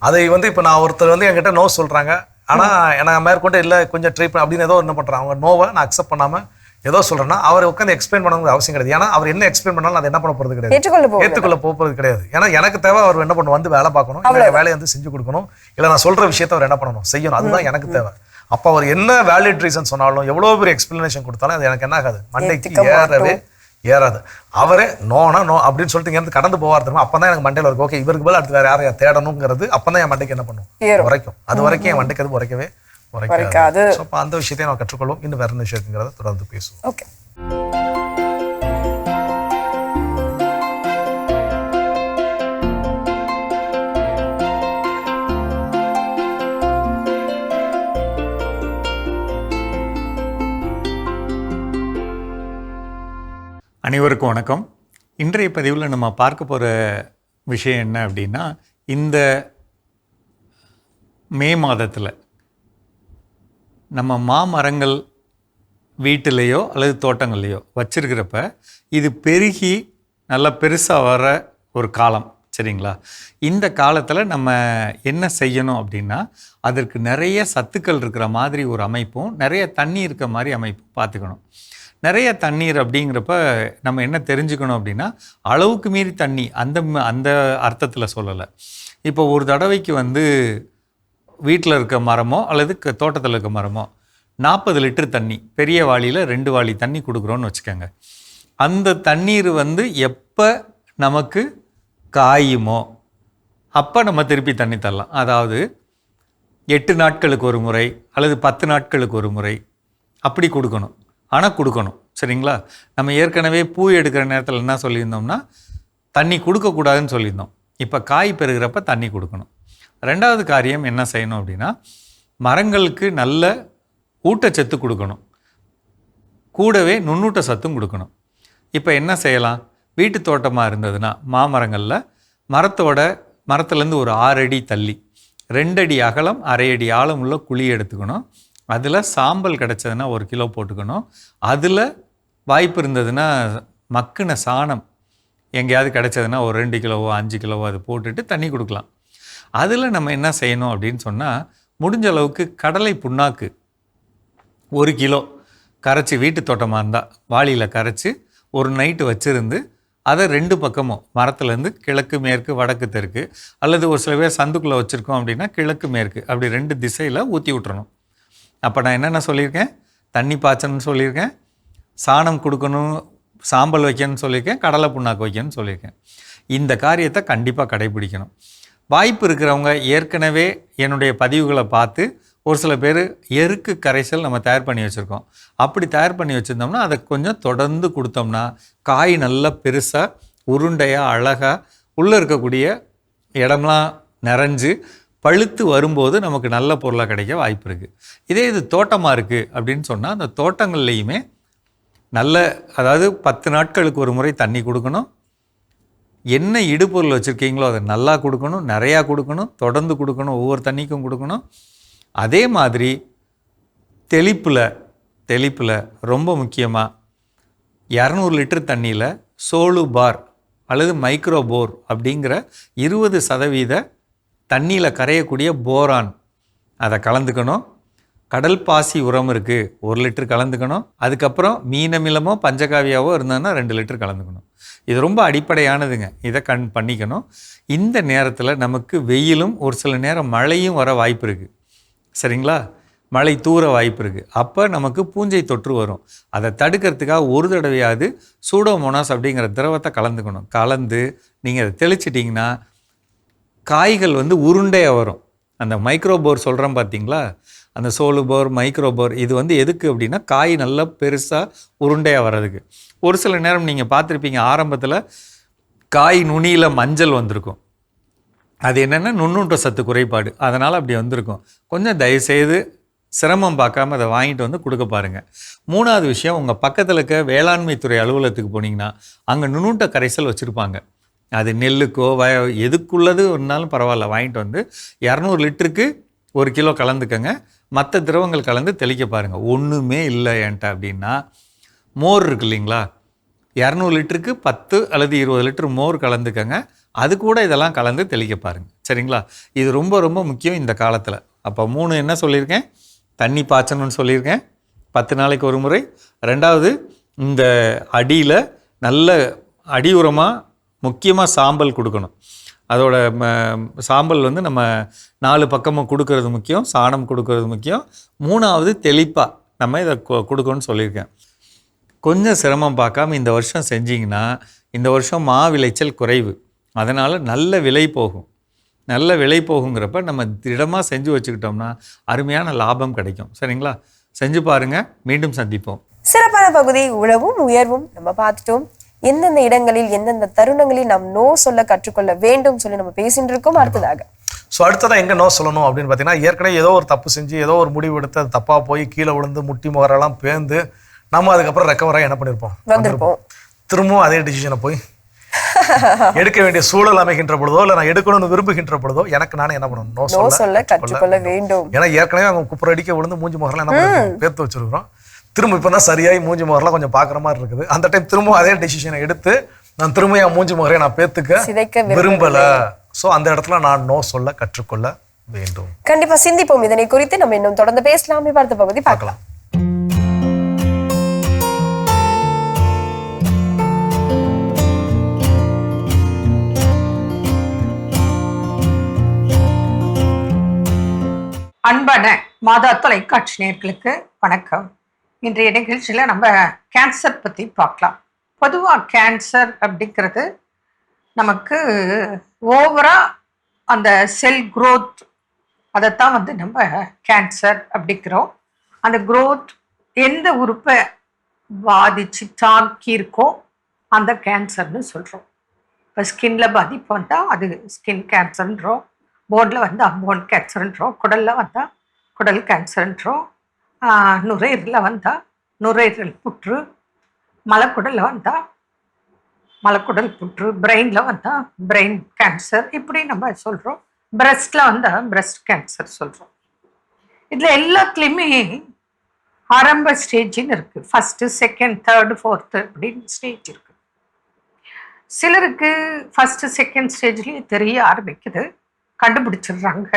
அதை இப்ப நான் ஒருத்தர் என்கிட்ட நோ சொல்றாங்க, ஆனா எனக்கு மேற்கொண்டு இல்லை கொஞ்சம் ட்ரை பண்ண அப்படின்னு ஏதோ என்ன பண்றாங்க, அவங்க நோவை நான் அக்செப்ட் பண்ணாம ஏதோ சொல்றேன்னா அவர் உட்காந்து எக்ஸ்பிளைன் பண்ணணுங்கிற அவசியம் கிடையாது. ஏன்னா அவர் என்ன எக்ஸ்பிளைன் பண்ணாலும் அது என்ன பண்ண போறது கிடையாது, ஏற்றுக்கொள்ள போறது கிடையாது. ஏன்னா எனக்கு தேவை அவர் என்ன பண்ணணும், வேலை பார்க்கணும், வேலையை செஞ்சு கொடுக்கணும், இல்லை நான் சொல்ற விஷயத்த அவர் என்ன பண்ணணும், செய்யணும், அதுதான் எனக்கு தேவை. அப்ப அவர் என்ன வேலிட் ரீசன் சொன்னாலும் எவ்வளவு பெரிய எக்ஸ்பிளனேஷன் கொடுத்தாலும் அது எனக்கு என்ன ஆகாது, மண்டைக்கு ஏறாது. அவரே நோனா நோ அப்படின்னு சொல்லிட்டு இங்க கடந்து போவார் தெரியுமா, அப்பதான் எனக்கு மண்டையில இருக்கு ஓகே இவருக்கு பதில் அடுத்து வேற யாரையா தேடணுங்கிறது. அப்பதான் என் மண்டைக்கு என்ன பண்ணும், உரைக்கும். அது வரைக்கும் என் மண்டைக்கு அது உரைக்கவே உரைக்காது. அந்த விஷயத்தை நம்ம கற்றுக்கொள்வோம். இன்னும் வேற என்ன விஷயங்கிறத தொடர்ந்து பேசுவோம். ஓகே. அனைவருக்கும் வணக்கம். இன்றைய பதிவில் நம்ம பார்க்க போகிற விஷயம் என்ன அப்படின்னா, இந்த மே மாதத்தில் நம்ம மாமரங்கள் வீட்டிலையோ அல்லது தோட்டங்கள்லையோ வச்சிருக்கிறப்ப இது பெருகி நல்லா பெருசாக வர ஒரு காலம், சரிங்களா? இந்த காலத்தில் நம்ம என்ன செய்யணும் அப்படின்னா, அதற்கு நிறைய சத்துக்கள் இருக்கிற மாதிரி ஒரு அமைப்பும் நிறைய தண்ணி இருக்கிற மாதிரி அமைப்பும் பார்த்துக்கணும். நிறைய தண்ணீர் அப்படிங்கிறப்ப நம்ம என்ன தெரிஞ்சுக்கணும் அப்படின்னா, அளவுக்கு மீறி தண்ணி அந்த அர்த்தத்தில் சொல்லலை. இப்போ ஒரு தடவைக்கு வீட்டில் இருக்க மரமோ அல்லது தோட்டத்தில் இருக்க மரமோ 40 லிட்டர் தண்ணி, பெரிய வாளியில் 2 வாளி தண்ணி கொடுக்குறோன்னு வச்சுக்கோங்க. அந்த தண்ணீர் எப்போ நமக்கு காயுமோ அப்போ நம்ம திருப்பி தண்ணி தரலாம். அதாவது 8 நாட்களுக்கு ஒரு முறை அல்லது 10 நாட்களுக்கு ஒரு முறை அப்படி கொடுக்கணும். ஆனால் கொடுக்கணும், சரிங்களா? நம்ம ஏற்கனவே பூ எடுக்கிற நேரத்தில் என்ன சொல்லியிருந்தோம்னா, தண்ணி கொடுக்கக்கூடாதுன்னு சொல்லியிருந்தோம். இப்போ காய் பெறுகிறப்ப தண்ணி கொடுக்கணும். 2வது காரியம் என்ன செய்யணும் அப்படின்னா, மரங்களுக்கு நல்ல ஊட்டச்சத்து கொடுக்கணும், கூடவே நுண்ணூட்ட சத்தும் கொடுக்கணும். இப்போ என்ன செய்யலாம், வீட்டு தோட்டமாக இருந்ததுன்னா மாமரங்களில் மரத்துலேருந்து ஒரு 6 அடி தள்ளி 2 அடி அகலம் 1/2 அடி ஆழம் உள்ள குழி எடுத்துக்கணும். அதில் சாம்பல் கிடச்சதுன்னா 1 கிலோ போட்டுக்கணும். அதில் வாய்ப்பு இருந்ததுன்னா மக்கின சாணம் எங்கேயாவது கிடச்சதுன்னா ஒரு 2 கிலோவோ 5 கிலோவோ அது போட்டுட்டு தண்ணி கொடுக்கலாம். அதில் நம்ம என்ன செய்யணும் அப்படின்னு சொன்னால், முடிஞ்ச அளவுக்கு கடலை புண்ணாக்கு 1 கிலோ கரைச்சி, வீட்டு தோட்டமாக இருந்தால் வாளியில் கரைச்சி ஒரு நைட்டு வச்சுருந்து அதை 2 பக்கமும் மரத்துலேருந்து கிழக்கு மேற்கு வடக்கு தெற்கு, அல்லது ஒரு சில பேர் சந்துக்குள்ளே வச்சுருக்கோம் அப்படின்னா கிழக்கு மேற்கு, அப்படி 2 திசையில் ஊற்றி விட்டுறணும். அப்போ நான் என்னென்ன சொல்லியிருக்கேன், தண்ணி பாய்ச்சணும்னு சொல்லியிருக்கேன், சாணம் கொடுக்கணும், சாம்பல் வைக்கணும்னு சொல்லியிருக்கேன், கடலை புண்ணாக்கு வைக்கணும்னு சொல்லியிருக்கேன். இந்த காரியத்தை கண்டிப்பாக கடைபிடிக்கணும். வாய்ப்பு இருக்கிறவங்க ஏற்கனவே என்னுடைய பதிவுகளை பார்த்து ஒரு சில பேர் எருக்கு கரைசல் நம்ம தயார் பண்ணி வச்சுருக்கோம். அப்படி தயார் பண்ணி வச்சுருந்தோம்னா அதை கொஞ்சம் தொடர்ந்து கொடுத்தோம்னா காய் நல்லா பெருசாக உருண்டையாக அழகாக உள்ளே இருக்கக்கூடிய இடம்லாம் நிறைஞ்சு பழுத்து வரும்போது நமக்கு நல்ல பொருளாக கிடைக்க வாய்ப்பு இருக்குது. இதே இது தோட்டமாக இருக்குது அப்படின்னு சொன்னால், அந்த தோட்டங்கள்லேயுமே நல்ல, அதாவது 10 நாட்களுக்கு ஒரு முறை தண்ணி கொடுக்கணும். என்ன இடுபொருள் வச்சுருக்கீங்களோ அதை நல்லா கொடுக்கணும், நிறையா கொடுக்கணும், தொடர்ந்து கொடுக்கணும், ஒவ்வொரு தண்ணிக்கும் கொடுக்கணும். அதே மாதிரி தெளிப்பில் ரொம்ப முக்கியமாக 200 லிட்டர் தண்ணியில் சோலு பார் அல்லது மைக்ரோ போர் அப்படிங்கிற 20% தண்ணியில் கரையக்கூடிய போரான் அதை கலந்துக்கணும். கடல் பாசி உரம் இருக்குது 1 லிட்டர் கலந்துக்கணும். அதுக்கப்புறம் மீனமிலமோ பஞ்சகாவியாவோ இருந்ததுன்னா 2 லிட்டர் கலந்துக்கணும். இது ரொம்ப அடிப்படையானதுங்க. இதை பண்ணிக்கணும். இந்த நேரத்தில் நமக்கு வெயிலும் ஒரு சில நேரம் மழையும் வர வாய்ப்பு இருக்குது. சரிங்களா? மழை தூர வாய்ப்பு இருக்குது. அப்போ நமக்கு பூஞ்சை தொற்று வரும். அதை தடுக்கிறதுக்காக ஒரு தடவையாவது சூடோமோனாஸ் அப்படிங்கிற திரவத்தை கலந்துக்கணும். கலந்து நீங்கள் அதை தெளிச்சிட்டிங்கன்னா காய்கள் உருண்டையாக வரும். அந்த மைக்ரோபோர் சொல்கிறோம் பார்த்தீங்களா, அந்த சோலுபோர் மைக்ரோபோர் இது எதுக்கு அப்படின்னா காய் நல்லா பெருசாக உருண்டையாக வர்றதுக்கு. ஒரு சில நேரம் நீங்கள் பார்த்துருப்பீங்க, ஆரம்பத்தில் காய் நுனியில் மஞ்சள் வந்திருக்கும். அது என்னென்னா நுண்ணூட்ட சத்து குறைபாடு, அதனால் அப்படி வந்திருக்கும். கொஞ்சம் தயவுசெய்து சிரமம் பார்க்காம அதை வாங்கிட்டு கொடுக்க பாருங்கள். 3வது விஷயம், உங்கள் பக்கத்தில் இருக்க வேளாண்மை துறை அலுவலகத்துக்கு போனீங்கன்னா அங்கே நுண்ணூட்ட கரைசல் வச்சுருப்பாங்க. அது நெல்லுக்கோ எதுக்குள்ளது ஒன்றாலும் பரவாயில்ல, வாங்கிட்டு 200 லிட்டருக்கு 1 கிலோ கலந்துக்கங்க. மற்ற திரவங்கள் கலந்து தெளிக்க பாருங்கள். ஒன்றுமே இல்லை என்கிட்ட அப்படின்னா மோர் இருக்கு இல்லைங்களா, 200 லிட்டருக்கு 10 அல்லது 20 லிட்டர் மோர் கலந்துக்கங்க. அது கூட இதெல்லாம் கலந்து தெளிக்க பாருங்கள். சரிங்களா? இது ரொம்ப ரொம்ப முக்கியம் இந்த காலத்தில். அப்போ 3 என்ன சொல்லியிருக்கேன், தண்ணி பாய்ச்சணும்னு சொல்லியிருக்கேன் 10 நாளைக்கு ஒரு முறை. 2வது இந்த அடியில் நல்ல அடி உரமாக முக்கியமாக சாம்பல் கொடுக்கணும். அதோட சாம்பல் நம்ம 4 பக்கமும் கொடுக்கறது முக்கியம், சாணம் கொடுக்கறது முக்கியம். 3வது தெளிப்பாக நம்ம இதை கொடுக்கணும்னு சொல்லியிருக்கேன். கொஞ்சம் சிரமம் பார்க்காம இந்த வருஷம் செஞ்சிங்கன்னா இந்த வருஷம் மா விளைச்சல் குறைவு, அதனால் நல்ல விலை போகும். நல்ல விலை போகுங்கிறப்ப நம்ம திடமாக செஞ்சு வச்சுக்கிட்டோம்னா அருமையான லாபம் கிடைக்கும். சரிங்களா? செஞ்சு பாருங்கள். மீண்டும் சந்திப்போம். சிறப்பான பகுதி உழவும் உயர்வும் நம்ம பார்த்துட்டோம். எந்தெந்த இடங்களில் எந்தெந்த தருணங்களில் நாம் நோ சொல்ல கற்றுக்கொள்ள வேண்டும் சொல்லி நம்ம பேசிட்டு இருக்கோம். அடுத்ததாக அடுத்ததான் எங்கே நோ சொல்லணும் அப்படின்னு பார்த்தீங்கன்னா, ஏற்கனவே ஏதோ ஒரு தப்பு செஞ்சு ஏதோ ஒரு முடிவு எடுத்து அது தப்பாக போய் கீழே விழுந்து முட்டி முகரெல்லாம் பேர்ந்து நம்ம அதுக்கப்புறம் ரெக்கவராக என்ன பண்ணியிருப்போம், திரும்பவும் அதே டிசிஷனை போய் எடுக்க வேண்டிய சூழல் அமைகின்ற பொழுதோ இல்லை நான் எடுக்கணும்னு விரும்புகின்ற பொழுதோ எனக்கு நானே என்ன பண்ணணும், நோ சொல்ல கற்றுக்கொள்ள வேண்டும். ஏன்னா ஏற்கனவே அவங்க குப்புற அடிக்க விழுந்து மூஞ்சி முகரெல்லாம் என்ன பண்ணி பேர்த்து வச்சிருக்கிறோம். திரும்ப இப்போ தான் சரியாகி மூஞ்சி முகரெல்லாம் கொஞ்சம் பார்க்குற மாதிரி இருக்குது. அந்த டைம் திரும்பவும் அதே டிசிஷனை எடுத்து நான் திரும்ப என் மூஞ்சி முகரையை நான் பேத்துக்க விரும்பலை. ஸோ அந்த இடத்துல நான் நோ சொல்ல கற்றுக்கொள்ள வேண்டும். கண்டிப்பா சிந்திப்போம் இதனை குறித்து. நம்ம இன்னும் தொடர்ந்து பேசலாமே. பார்த்த பகுதி பார்க்கலாம். அன்பான மாதா தொலைக்காட்சி நேயர்களுக்கு வணக்கம். இன்றைய நிகழ்ச்சியில் நம்ம கேன்சர் பற்றி பார்க்கலாம். பொதுவாக கேன்சர் அப்படிங்கிறது நமக்கு ஓவராக அந்த செல் க்ரோத் அதைத்தான் நம்ம கேன்சர் அப்படிங்கிறோம். அந்த க்ரோத் எந்த உறுப்பை பாதிச்சு தாக்கி இருக்கோ அந்த கேன்சர்னு சொல்கிறோம். இப்போ ஸ்கின்ல பாதிப்பு வந்தால் அது ஸ்கின் கேன்சர்ன்றோம், போனில் வந்தால் போன் கேன்சர்ன்றோம், குடலில் வந்தால் குடல் கேன்சர்ன்றோம், நுரையீரலில் வந்தால் நுரையீரல் புற்று, மலக்குடலில் வந்தால் மலக்குடல் புற்று, பிரெயினில் வந்தால் பிரெயின் கேன்சர், இப்படி நம்ம சொல்கிறோம். பிரஸ்டில் வந்தால் பிரஸ்ட் கேன்சர் சொல்கிறோம். இதில் எல்லாத்துலேயுமே ஆரம்ப ஸ்டேஜின்னு இருக்குது. ஃபஸ்ட்டு, செகண்ட், தேர்டு, ஃபோர்த்து அப்படின்னு ஸ்டேஜ் இருக்குது. சிலருக்கு ஃபஸ்ட்டு செகண்ட் ஸ்டேஜ்லேயே தெரிய ஆரம்பிக்குது, கண்டுபிடிச்சிடுறாங்க.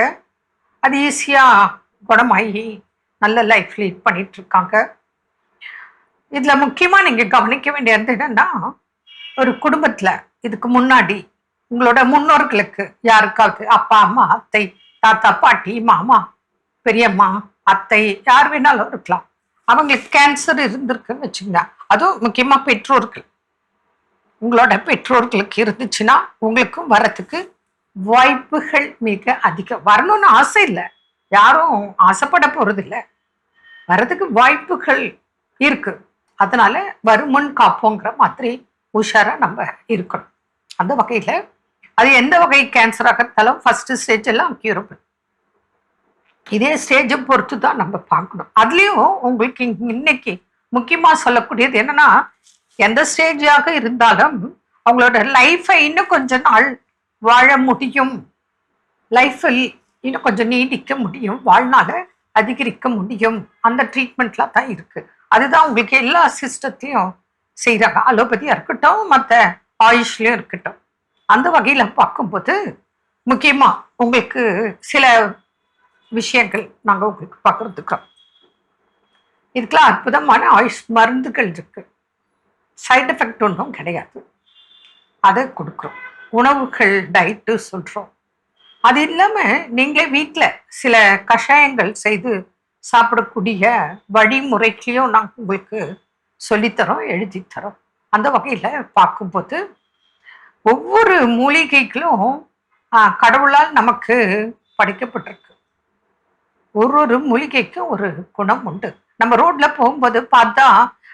அது ஈஸியாக குணமாகி நல்ல லைஃப் லீட் பண்ணிகிட்ருக்காங்க. இதில் முக்கியமாக நீங்கள் கவனிக்க வேண்டியது என்னென்னா, ஒரு குடும்பத்தில் இதுக்கு முன்னாடி உங்களோட முன்னோர்களுக்கு யாருக்காவது அப்பா அம்மா அத்தை தாத்தா பாட்டி மாமா பெரியம்மா அத்தை யார் வேணாலும் இருக்கலாம், அவங்களுக்கு கேன்சர் இருந்திருக்குன்னு வச்சுங்க. அதுவும் முக்கியமாக பெற்றோர்கள், உங்களோட பெற்றோர்களுக்கு இருந்துச்சுன்னா உங்களுக்கும் வரத்துக்கு வாய்ப்புகள் மிக அதிகம். வரணும்னு ஆசை இல்லை, யாரும் ஆசைப்பட போறது இல்லை, வர்றதுக்கு வாய்ப்புகள் இருக்கு. அதனால வருமுன் காப்போங்கிற மாதிரி உஷாரா நம்ம இருக்கணும். அந்த வகையில அது எந்த வகை கேன்சராக இருந்தாலும் ஃபர்ஸ்ட் ஸ்டேஜ் எல்லாம் கியூரபிள். இதே ஸ்டேஜை பொறுத்து தான் நம்ம பார்க்கணும். அதுலேயும் உங்களுக்கு இன்னைக்கு முக்கியமாக சொல்லக்கூடியது என்னன்னா, எந்த ஸ்டேஜாக இருந்தாலும் அவங்களோட லைஃப்பை இன்னும் கொஞ்ச நாள் வாழ முடியும், லைஃப்பில் இன்னும் கொஞ்சம் நீடிக்க முடியும், வாழ்நாள அதிகரிக்க முடியும். அந்த ட்ரீட்மெண்ட்லாம் தான் இருக்குது. அதுதான் உங்களுக்கு எல்லா சிஸ்டத்தையும் செய்கிறாங்க. அலோபதியாக இருக்கட்டும், மற்ற ஆயுஷ்லையும் இருக்கட்டும். அந்த வகையில் பார்க்கும்போது முக்கியமாக உங்களுக்கு சில விஷயங்கள் நாங்கள் உங்களுக்கு பகிர்ந்துக்கிறோம். இதுக்கெல்லாம் அற்புதமான ஆயுஷ் மருந்துகள் இருக்கு. சைடு எஃபெக்ட் ஒன்றும் கிடையாது. அதை கொடுக்குறோம். உணவுகள் டயட்டு சொல்கிறோம். அது இல்லாமல் நீங்களே வீட்டில் சில கஷாயங்கள் செய்து சாப்பிடக்கூடிய வழிமுறைகளையும் நாங்கள் உங்களுக்கு சொல்லித்தரோம், எழுதித்தரோம். அந்த வகையில் பார்க்கும்போது ஒவ்வொரு மூலிகைகளும் கடவுளால் நமக்கு படைக்கப்பட்டிருக்கு. ஒரு மூலிகைக்கும் ஒரு குணம் உண்டு. நம்ம ரோட்ல போகும்போது பார்த்தா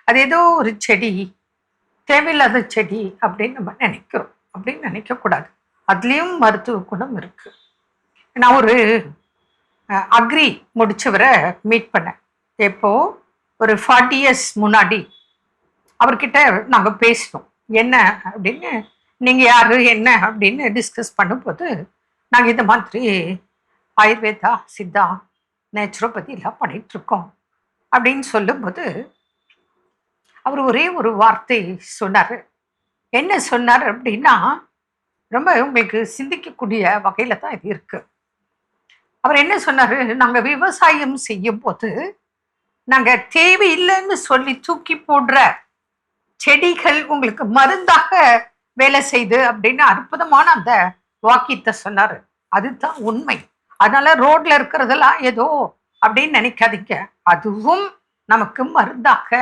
அது ஏதோ ஒரு செடி, தேவையில்லாத செடி அப்படின்னு நம்ம நினைக்கிறோம். அப்படின்னு நினைக்கக்கூடாது. அதுலேயும் மருத்துவ குணம் இருக்கு. நான் ஒரு அக்ரி முடிச்சவரை மீட் பண்ணேன். எப்போ ஒரு 40 years முன்னாடி. அவர்கிட்ட நாங்கள் பேசினோம். என்ன அப்படின்னு, நீங்கள் யார் என்ன அப்படின்னு டிஸ்கஸ் பண்ணும்போது நாங்கள் இந்த மாதிரி ஆயுர்வேதா, சித்தா, நேச்சுரோபதி எல்லாம் பண்ணிகிட்ருக்கோம் அப்படின்னு சொல்லும்போது அவர் ஒரே ஒரு வார்த்தை சொன்னார். என்ன சொன்னார் அப்படின்னா, ரொம்ப உங்களுக்கு சிந்திக்கக்கூடிய வகையில் தான் இது இருக்குது. அவர் என்ன சொன்னார், நாங்கள் விவசாயம் செய்யும் போது நாங்கள் தேவையில்லைன்னு சொல்லி தூக்கி போடுற செடிகள் உங்களுக்கு மருந்தாக வேலை செய்து அப்படின்னு அற்புதமான அந்த வாக்கியத்தை சொன்னார். அதுதான் உண்மை. அதனால ரோட்ல இருக்கிறதெல்லாம் ஏதோ அப்படின்னு நினைக்காதீங்க. அதுவும் நமக்கு மருந்தாக,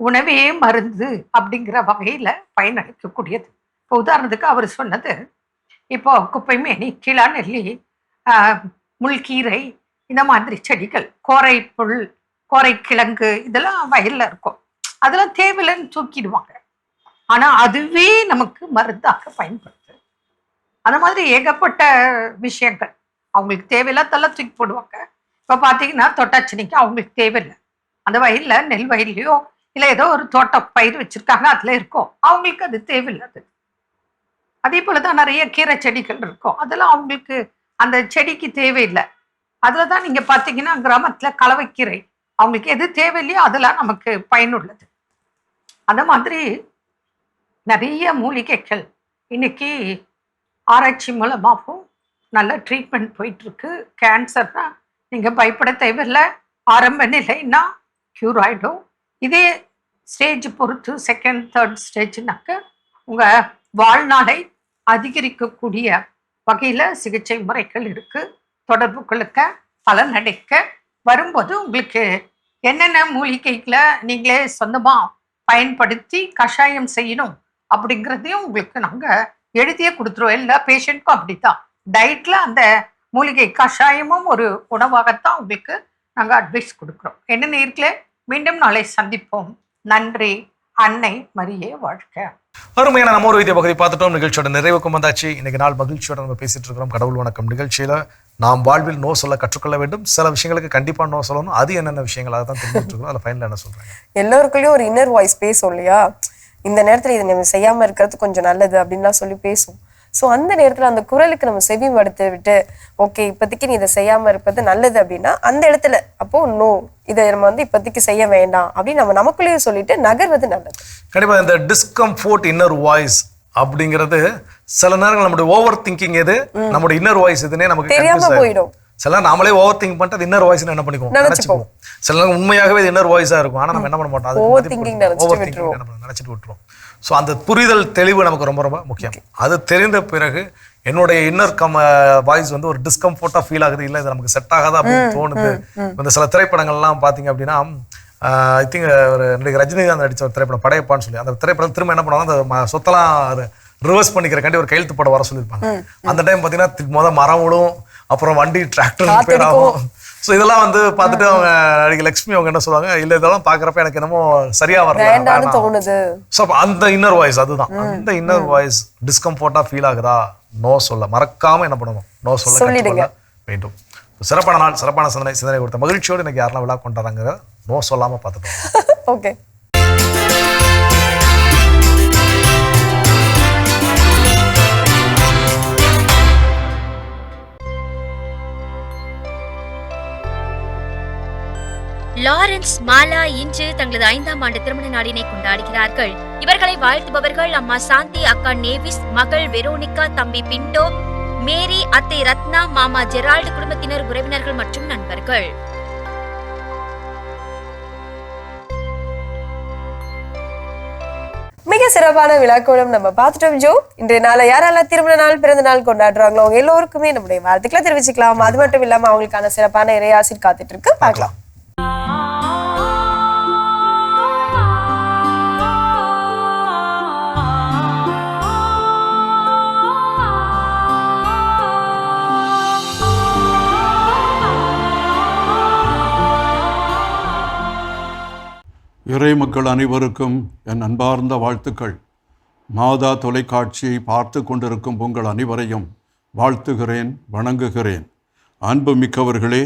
உணவே மருந்து அப்படிங்கிற வகையில் பயனளிக்கக்கூடியது. இப்போ உதாரணத்துக்கு அவர் சொன்னது, இப்போ குப்பைமேனி, கிளாநெல்லி, முள்கீரை, இந்த மாதிரி செடிகள், கோரைப்புல், கோரைக்கிழங்கு, இதெல்லாம் வயலில் இருக்கும். அதெல்லாம் தேவையில்லைன்னு தூக்கிடுவாங்க. ஆனால் அதுவே நமக்கு மருந்தாக பயன்படுது. அந்த மாதிரி ஏகப்பட்ட விஷயங்கள் அவங்களுக்கு தேவையில்லாதெல்லாம் தூக்கி போடுவாங்க. இப்போ பார்த்தீங்கன்னா தொட்டாச்சினிக்கு அவங்களுக்கு தேவையில்லை. அந்த வயலில் நெல் வயல்லையோ இல்லை ஏதோ ஒரு தோட்டம் பயிர் வச்சுருக்காங்க, அதில் இருக்கும், அவங்களுக்கு அது தேவையில்லாது. அதே போல தான் நிறைய கீரை செடிகள் இருக்கும், அதெல்லாம் அவங்களுக்கு அந்த செடிக்கு தேவையில்லை. அதில் தான் நீங்கள் பார்த்தீங்கன்னா கிராமத்தில் கலவைக்கீரை, அவங்களுக்கு எது தேவையில்லையோ அதெல்லாம் நமக்கு பயனுள்ளது. அந்த மாதிரி நிறைய மூலிகைகள் இன்னைக்கு ஆராய்ச்சி மூலமாகவும் நல்ல ட்ரீட்மெண்ட் போயிட்டுருக்கு. கேன்சர்னா நீங்கள் பயப்பட தேவையில்லை. ஆரம்ப நிலைன்னா க்யூர் ஆகிடும். இதே ஸ்டேஜ் பொறுத்து செகண்ட், தேர்ட் ஸ்டேஜ்னாக்க உங்கள் வாழ்நாளை அதிகரிக்கக்கூடிய வகையில் சிகிச்சை முறைகள் இருக்குது. தொடர்பு கொள்ளுக்க, பலனடைக்க வரும்போது உங்களுக்கு என்னென்ன மூலிகைகளை நீங்களே சொந்தமாக பயன்படுத்தி கஷாயம் செய்யணும் அப்படிங்கிறதையும் உங்களுக்கு நாங்கள் எழுதியே கொடுத்துருவோம். எல்லா பேஷண்ட்க்கும் அப்படித்தான். டயட்டில் அந்த மூலிகை கஷாயமும் ஒரு உணவாகத்தான் உங்களுக்கு நாங்கள் அட்வைஸ் கொடுக்குறோம். என்ன நேயர்களே, மீண்டும் நாளை சந்திப்போம். நன்றி. அன்னை மரியே வாழ்க. அருமையான நம்ம ஒரு வைத்திய பகுதி பார்த்துட்டோம். நிகழ்ச்சியோட நிறைவுக்கும் வந்தாச்சு. இன்னைக்கு நாள் மகிழ்ச்சியோட நம்ம பேசிட்டு இருக்கிறோம். கடவுள் வணக்கம் நிகழ்ச்சியில நாம் வாழ்வில் நோ சொல்ல கற்றுக்கொள்ள வேண்டும். சில விஷயங்களுக்கு கண்டிப்பா நோ சொல்லணும். அது என்னென்ன விஷயங்கள் அதை தான் தெரிஞ்சுட்டு இருக்கோம். அதில் ஃபைனல் என்ன சொல்றாங்க? எல்லோருக்குள்ளேயும் ஒரு இன்னர் வாய்ஸ் பேசும் இல்லையா, இந்த நேரத்துல இதை நம்ம செய்யாம இருக்கிறது கொஞ்சம் நல்லது அப்படின்லாம் சொல்லி பேசும். ஸோ அந்த நேரத்துல அந்த குரலுக்கு நம்ம செவி மடுத்து விட்டு, ஓகே இப்போதைக்கு நீ இதை செய்யாம இருப்பது நல்லது அப்படின்னா அந்த இடத்துல அப்போ நோ, இதை நம்ம இப்போதைக்கு செய்ய வேண்டாம் அப்படின்னு நம்ம நமக்குள்ளேயே சொல்லிட்டு நகர்வது நல்லது. கண்டிப்பா இந்த டிஸ்கம்ஃபோர்ட் இன்னர் வாய்ஸ் அப்படிங்கிறது சில நேரங்கள் நம்முடைய ஓவர் திங்கிங் எது, நம்முடைய இன்னர் வாய்ஸ் எதுன்னே நமக்கு தெரியாம போயிடும். சில நாமளே ஓவர் திங்க் பண்ணிட்டு அது இன்னர் வாய்ஸ் என்ன பண்ணிக்குவோம், நினைச்சுப்போம். சில நேரம் உண்மையாகவே இது இன்னர் வாய்ஸா இருக்கும். ஆனா நம்ம என்ன பண்ண மாட்டோம், ஓவர் திங்கிங் நினைச்சிட்டு விட்டுருவோம். ஸோ அந்த புரிதல் தெளிவு நமக்கு ரொம்ப ரொம்ப முக்கியம். அது தெரிந்த பிறகு என்னுடைய இன்னர் வாய்ஸ் ஒரு டிஸ்கம்ஃபோர்ட்டா ஃபீல் ஆகுது, இல்லை இது நமக்கு செட் ஆகாதா அப்படின்னு தோணுது. இந்த சில திரைப்படங்கள்லாம் பார்த்தீங்க அப்படின்னா, ஐ திங்க் ஒரு ரஜினிகாந்த் நடிச்ச ஒரு திரைப்படம் படையப்பான்னு சொல்லி, அந்த திரைப்படம் திரும்ப என்ன பண்ணுவாங்க, அந்த சொத்தெல்லாம் ரிவர்ஸ் பண்ணிக்கிறக்காண்டி ஒரு கையெழுத்து போட வர சொல்லியிருப்பாங்க. அந்த டைம் பார்த்தீங்கன்னா மரம் விடும், அப்புறம் வண்டி டிராக்டர் ரிப்பேர் ஆகும். ஸோ இதெல்லாம் பார்த்துட்டு அவங்க நடிகை லட்சுமி அவங்க என்ன சொல்லுவாங்க, இல்லை இதெல்லாம் பார்க்குறப்ப எனக்கு என்னமோ சரியா வரல தோணுது. ஸோ அந்த இன்னர் வாய்ஸ் அதுதான். அந்த இன்னர் வாய்ஸ் டிஸ்கம்ஃபோர்ட்டா ஃபீல் ஆகுதா, நோ சொல்ல மறக்காம என்ன பண்ணணும், நோ சொல்ல வேண்டும். சிறப்பான நாள், சிறப்பான சிந்தனை கொடுத்த மகிழ்ச்சியோடு இன்னைக்கு யாரெல்லாம் விழா கொண்டாடுறாங்க நோ சொல்லாம பார்த்துட்டோம். ஓகே. லாரன்ஸ், மாலா இன்று தங்களது 5ஆம் ஆண்டு திருமண நாளினை கொண்டாடுகிறார்கள். இவர்களை வாழ்த்துபவர்கள் அம்மா சாந்தி, அக்கா நேவிஸ், மகள் வெரோனிகா, தம்பி பிண்டோ, மேரி, அத்தை ரத்னா, மாமா ஜெரால்டு, குடும்பத்தினர், உறவினர்கள் மற்றும் நண்பர்கள். மிக சிறப்பான விழாக்கோலம் நம்ம பார்த்துட்டோம் ஜோ. இன்றைய நாளை யாரெல்லாம் திருமண நாள், பிறந்த நாள் கொண்டாடுறாங்களோ அவங்க எல்லோருக்குமே நம்முடைய வாழ்த்துக்களை தெரிவிச்சுக்கலாம். அது மட்டும் இல்லாம அவங்களுக்கான சிறப்பான இறையாசிர் காத்துட்டு இருக்கு, பார்க்கலாம். இறை மக்கள் அனைவருக்கும் என் அன்பார்ந்த வாழ்த்துக்கள். மாதா தொலைக்காட்சியை பார்த்து கொண்டிருக்கும் உங்கள் அனைவரையும் வாழ்த்துகிறேன், வணங்குகிறேன். அன்பு மிக்கவர்களே,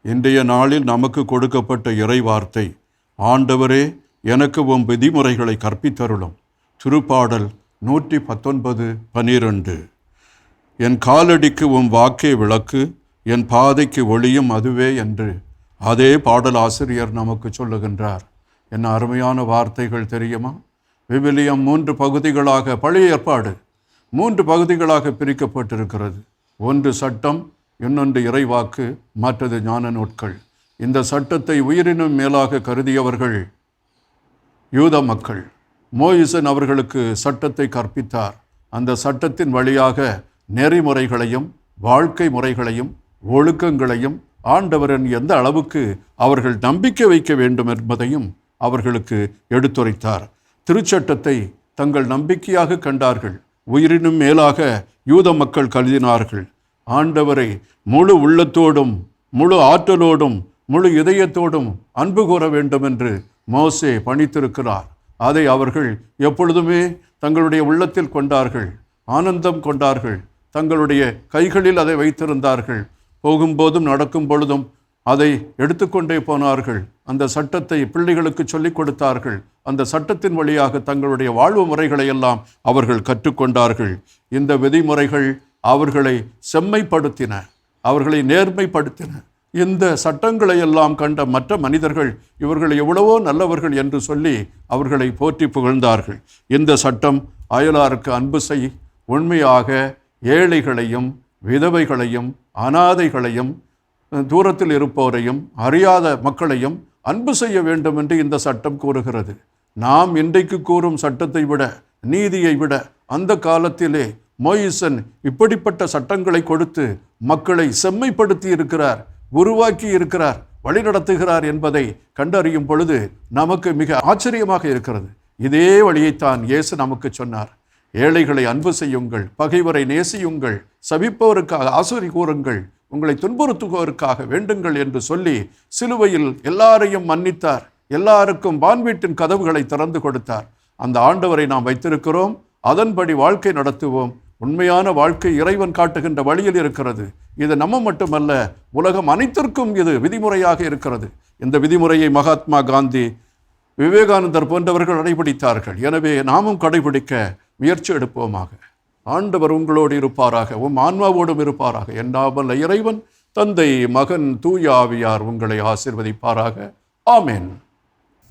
இன்றைய நாளில் நமக்கு கொடுக்கப்பட்ட இறை வார்த்தை, ஆண்டவரே எனக்கு உம் விதிமுறைகளை கற்பித்தருளும். திருப்பாடல் 119:12. என் காலடிக்கு உம் வாக்கே விளக்கு, என் பாதைக்கு ஒளியும் அதுவே என்று அதே பாடல் ஆசிரியர் நமக்கு சொல்லுகின்றார். என்ன அருமையான வார்த்தைகள் தெரியுமா? விவிலியம் 3 பகுதிகளாக, பழைய ஏற்பாடு 3 பகுதிகளாக பிரிக்கப்பட்டிருக்கிறது. ஒன்று சட்டம், இன்னொன்று இறைவாக்கு, மற்றது ஞான நூட்கள். இந்த சட்டத்தை உயிரினும் மேலாக கருதியவர்கள் யூத மக்கள். மோயிசன் அவர்களுக்கு சட்டத்தை கற்பித்தார். அந்த சட்டத்தின் வழியாக நெறிமுறைகளையும் வாழ்க்கை முறைகளையும் ஒழுக்கங்களையும் ஆண்டவரின் எந்த அளவுக்கு அவர்கள் நம்பிக்கை வைக்க வேண்டும் என்பதையும் அவர்களுக்கு எடுத்துரைத்தார். திருச்சட்டத்தை தங்கள் நம்பிக்கையாக கண்டார்கள். உயிரினும் மேலாக யூத மக்கள் கருதினார்கள். ஆண்டவரை முழு உள்ளத்தோடும் முழு ஆற்றலோடும் முழு இதயத்தோடும் அன்பு கூற வேண்டும் என்று மோசே பணித்திருக்கிறார். அதை அவர்கள் எப்பொழுதுமே தங்களுடைய உள்ளத்தில் கொண்டார்கள், ஆனந்தம் கொண்டார்கள். தங்களுடைய கைகளில் அதை வைத்திருந்தார்கள். போகும்போதும் நடக்கும் பொழுதும் அதை எடுத்துக்கொண்டே போனார்கள். அந்த சட்டத்தை பிள்ளைகளுக்கு சொல்லிக் கொடுத்தார்கள். அந்த சட்டத்தின் வழியாக தங்களுடைய வாழ்வு முறைகளை எல்லாம் அவர்கள் கற்றுக்கொண்டார்கள். இந்த விதிமுறைகள் அவர்களை செம்மைப்படுத்தின, அவர்களை நேர்மைப்படுத்தின. இந்த சட்டங்களை எல்லாம் கண்ட மற்ற மனிதர்கள் இவர்கள் எவ்வளவோ நல்லவர்கள் என்று சொல்லி அவர்களை போற்றி புகழ்ந்தார்கள். இந்த சட்டம் அயலாருக்கு அன்பு செய், உண்மையாக ஏழைகளையும் விதவைகளையும் அனாதைகளையும் தூரத்தில் இருப்போரையும் அறியாத மக்களையும் அன்பு செய்ய வேண்டும் என்று இந்த சட்டம் கூறுகிறது. நாம் இன்றைக்கு கூறும் சட்டத்தை விட, நீதியை விட, அந்த காலத்திலே மோயிசன் இப்படிப்பட்ட சட்டங்களை கொடுத்து மக்களை செம்மைப்படுத்தி இருக்கிறார், உருவாக்கி இருக்கிறார், வழிநடத்துகிறார் என்பதை கண்டறியும் பொழுது நமக்கு மிக ஆச்சரியமாக இருக்கிறது. இதே வழியைத்தான் இயேசு நமக்கு சொன்னார். ஏழைகளை அன்பு செய்யுங்கள், பகைவரை நேசியுங்கள், சபிப்பவருக்காக ஆசிரி கூறுங்கள், உங்களை துன்புறுத்துவோருக்காக வேண்டுங்கள் என்று சொல்லி சிலுவையில் எல்லாரையும் மன்னித்தார். எல்லாருக்கும் வான்வீட்டின் கதவுகளை திறந்து கொடுத்தார். அந்த ஆண்டவரை நாம் வைத்திருக்கிறோம். அதன்படி வாழ்க்கை நடத்துவோம். உண்மையான வாழ்க்கை இறைவன் காட்டுகின்ற வழியில் இருக்கிறது. இது நம்ம மட்டுமல்ல, உலகம் அனைத்திற்கும் இது விதிமுறையாக இருக்கிறது. இந்த விதிமுறையை மகாத்மா காந்தி, விவேகானந்தர் போன்றவர்கள் கடைபிடித்தார்கள். எனவே நாமும் கடைபிடிக்க முயற்சி எடுப்போமாக. ஆண்டவர் உங்களோடு இருப்பாராக, உம் ஆன்மாவோடும் இருப்பாராக. என்னாமல் இறைவன் தந்தை, மகன், தூய ஆவியார் உங்களை ஆசீர்வதிப்பாராக. ஆமேன்.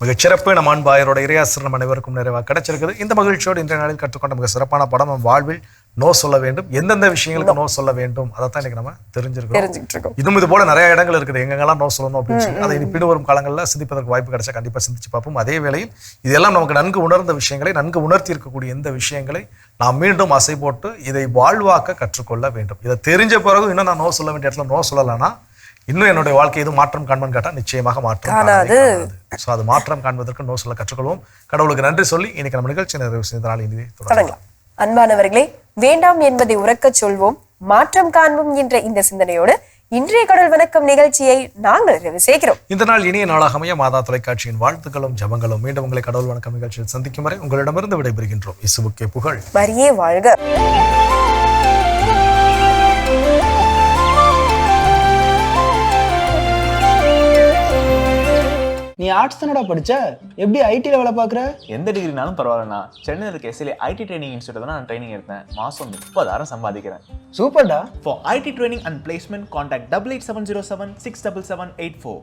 மிகச்சிறப்பு. நம்ம அன்பாயரோட இறையாசிரியர் நம்ம அனைவருக்கும் நிறைவாக கிடைச்சிருக்குது. இந்த மகிழ்ச்சியோடு இன்றைய நாளில் கற்றுக்கொண்ட மிக சிறப்பான படம் நம் வாழ்வில் நோ சொல்ல வேண்டும், எந்தெந்த விஷயங்களுக்கு நோ சொல்ல வேண்டும், அதைத்தான் இன்னைக்கு நம்ம தெரிஞ்சிருக்கோம். இதுவும் இது போல நிறைய இடங்கள் இருக்குது எங்கெங்கெல்லாம் நோ சொல்லணும் அப்படின்னு சொல்லி அதை இனி வரும் காலங்களில் சிந்திப்பதற்கு வாய்ப்பு கிடைச்சா கண்டிப்பாக சிந்திச்சு பார்ப்போம். அதே வேளையில் இதெல்லாம் நமக்கு நன்கு உணர்ந்த விஷயங்களை, நன்கு உணர்த்தி இருக்கக்கூடிய இந்த விஷயங்களை நாம் மீண்டும் அசை போட்டு இதை வாழ்வாக்க கற்றுக்கொள்ள வேண்டும். இதை தெரிஞ்ச பிறகு இன்னும் நான் நோ சொல்ல வேண்டிய இடத்துல நோ சொல்லலைன்னா இன்னும் என்னுடைய வாழ்க்கை எதுவும் மாற்றம் காண்பன்னு கேட்டால் நிச்சயமாக மாற்றம் காணாது. ஸோ அது மாற்றம் காண்பதற்கு நோ சொல்ல கற்றுக்கொள்வோம். கடவுளுக்கு நன்றி சொல்லி இன்னைக்கு நம்ம நிகழ்ச்சி நிறைவு செய்தனால் இனிதே தொடங்கலாம். அன்பானவர்களே, வேண்டாம் என்பதை உறக்கச் சொல்வோம், மாற்றம் காண்போம் என்ற இந்த சிந்தனையோடு இன்றைய கடவுள் வணக்கம் நிகழ்ச்சியை நாங்கள் நிறைவு செய்கிறோம். இந்த நாள் இனிய நாளாக அமைய மாதா தொலைக்காட்சியின் வாழ்த்துக்களும் ஜபங்களும். மீண்டும் உங்களை கடவுள் வணக்கம் நிகழ்ச்சியில் சந்திக்கும் வரை உங்களிடமிருந்து விடைபெறுகின்றோம். இயேசுவுக்கே புகழ். மரியே வாழ்க. நீ ஆர்ட்ஸ் தானடா படிச்ச, எப்படி ஐடில வேலை பார்க்குற? எந்த டிகிரினாலும் பரவாயில்லண்ணா. சென்னையில் இருக்க எஸ்எல்ஏ ஐடி ட்ரைனிங் இன்ஸ்டியூட் தான் நான் ட்ரைனிங் எடுத்தேன். மாதம் 30,000 சம்பாதிக்கிறேன். சூப்பர்டா. For IT training and placement, contact 8870767784.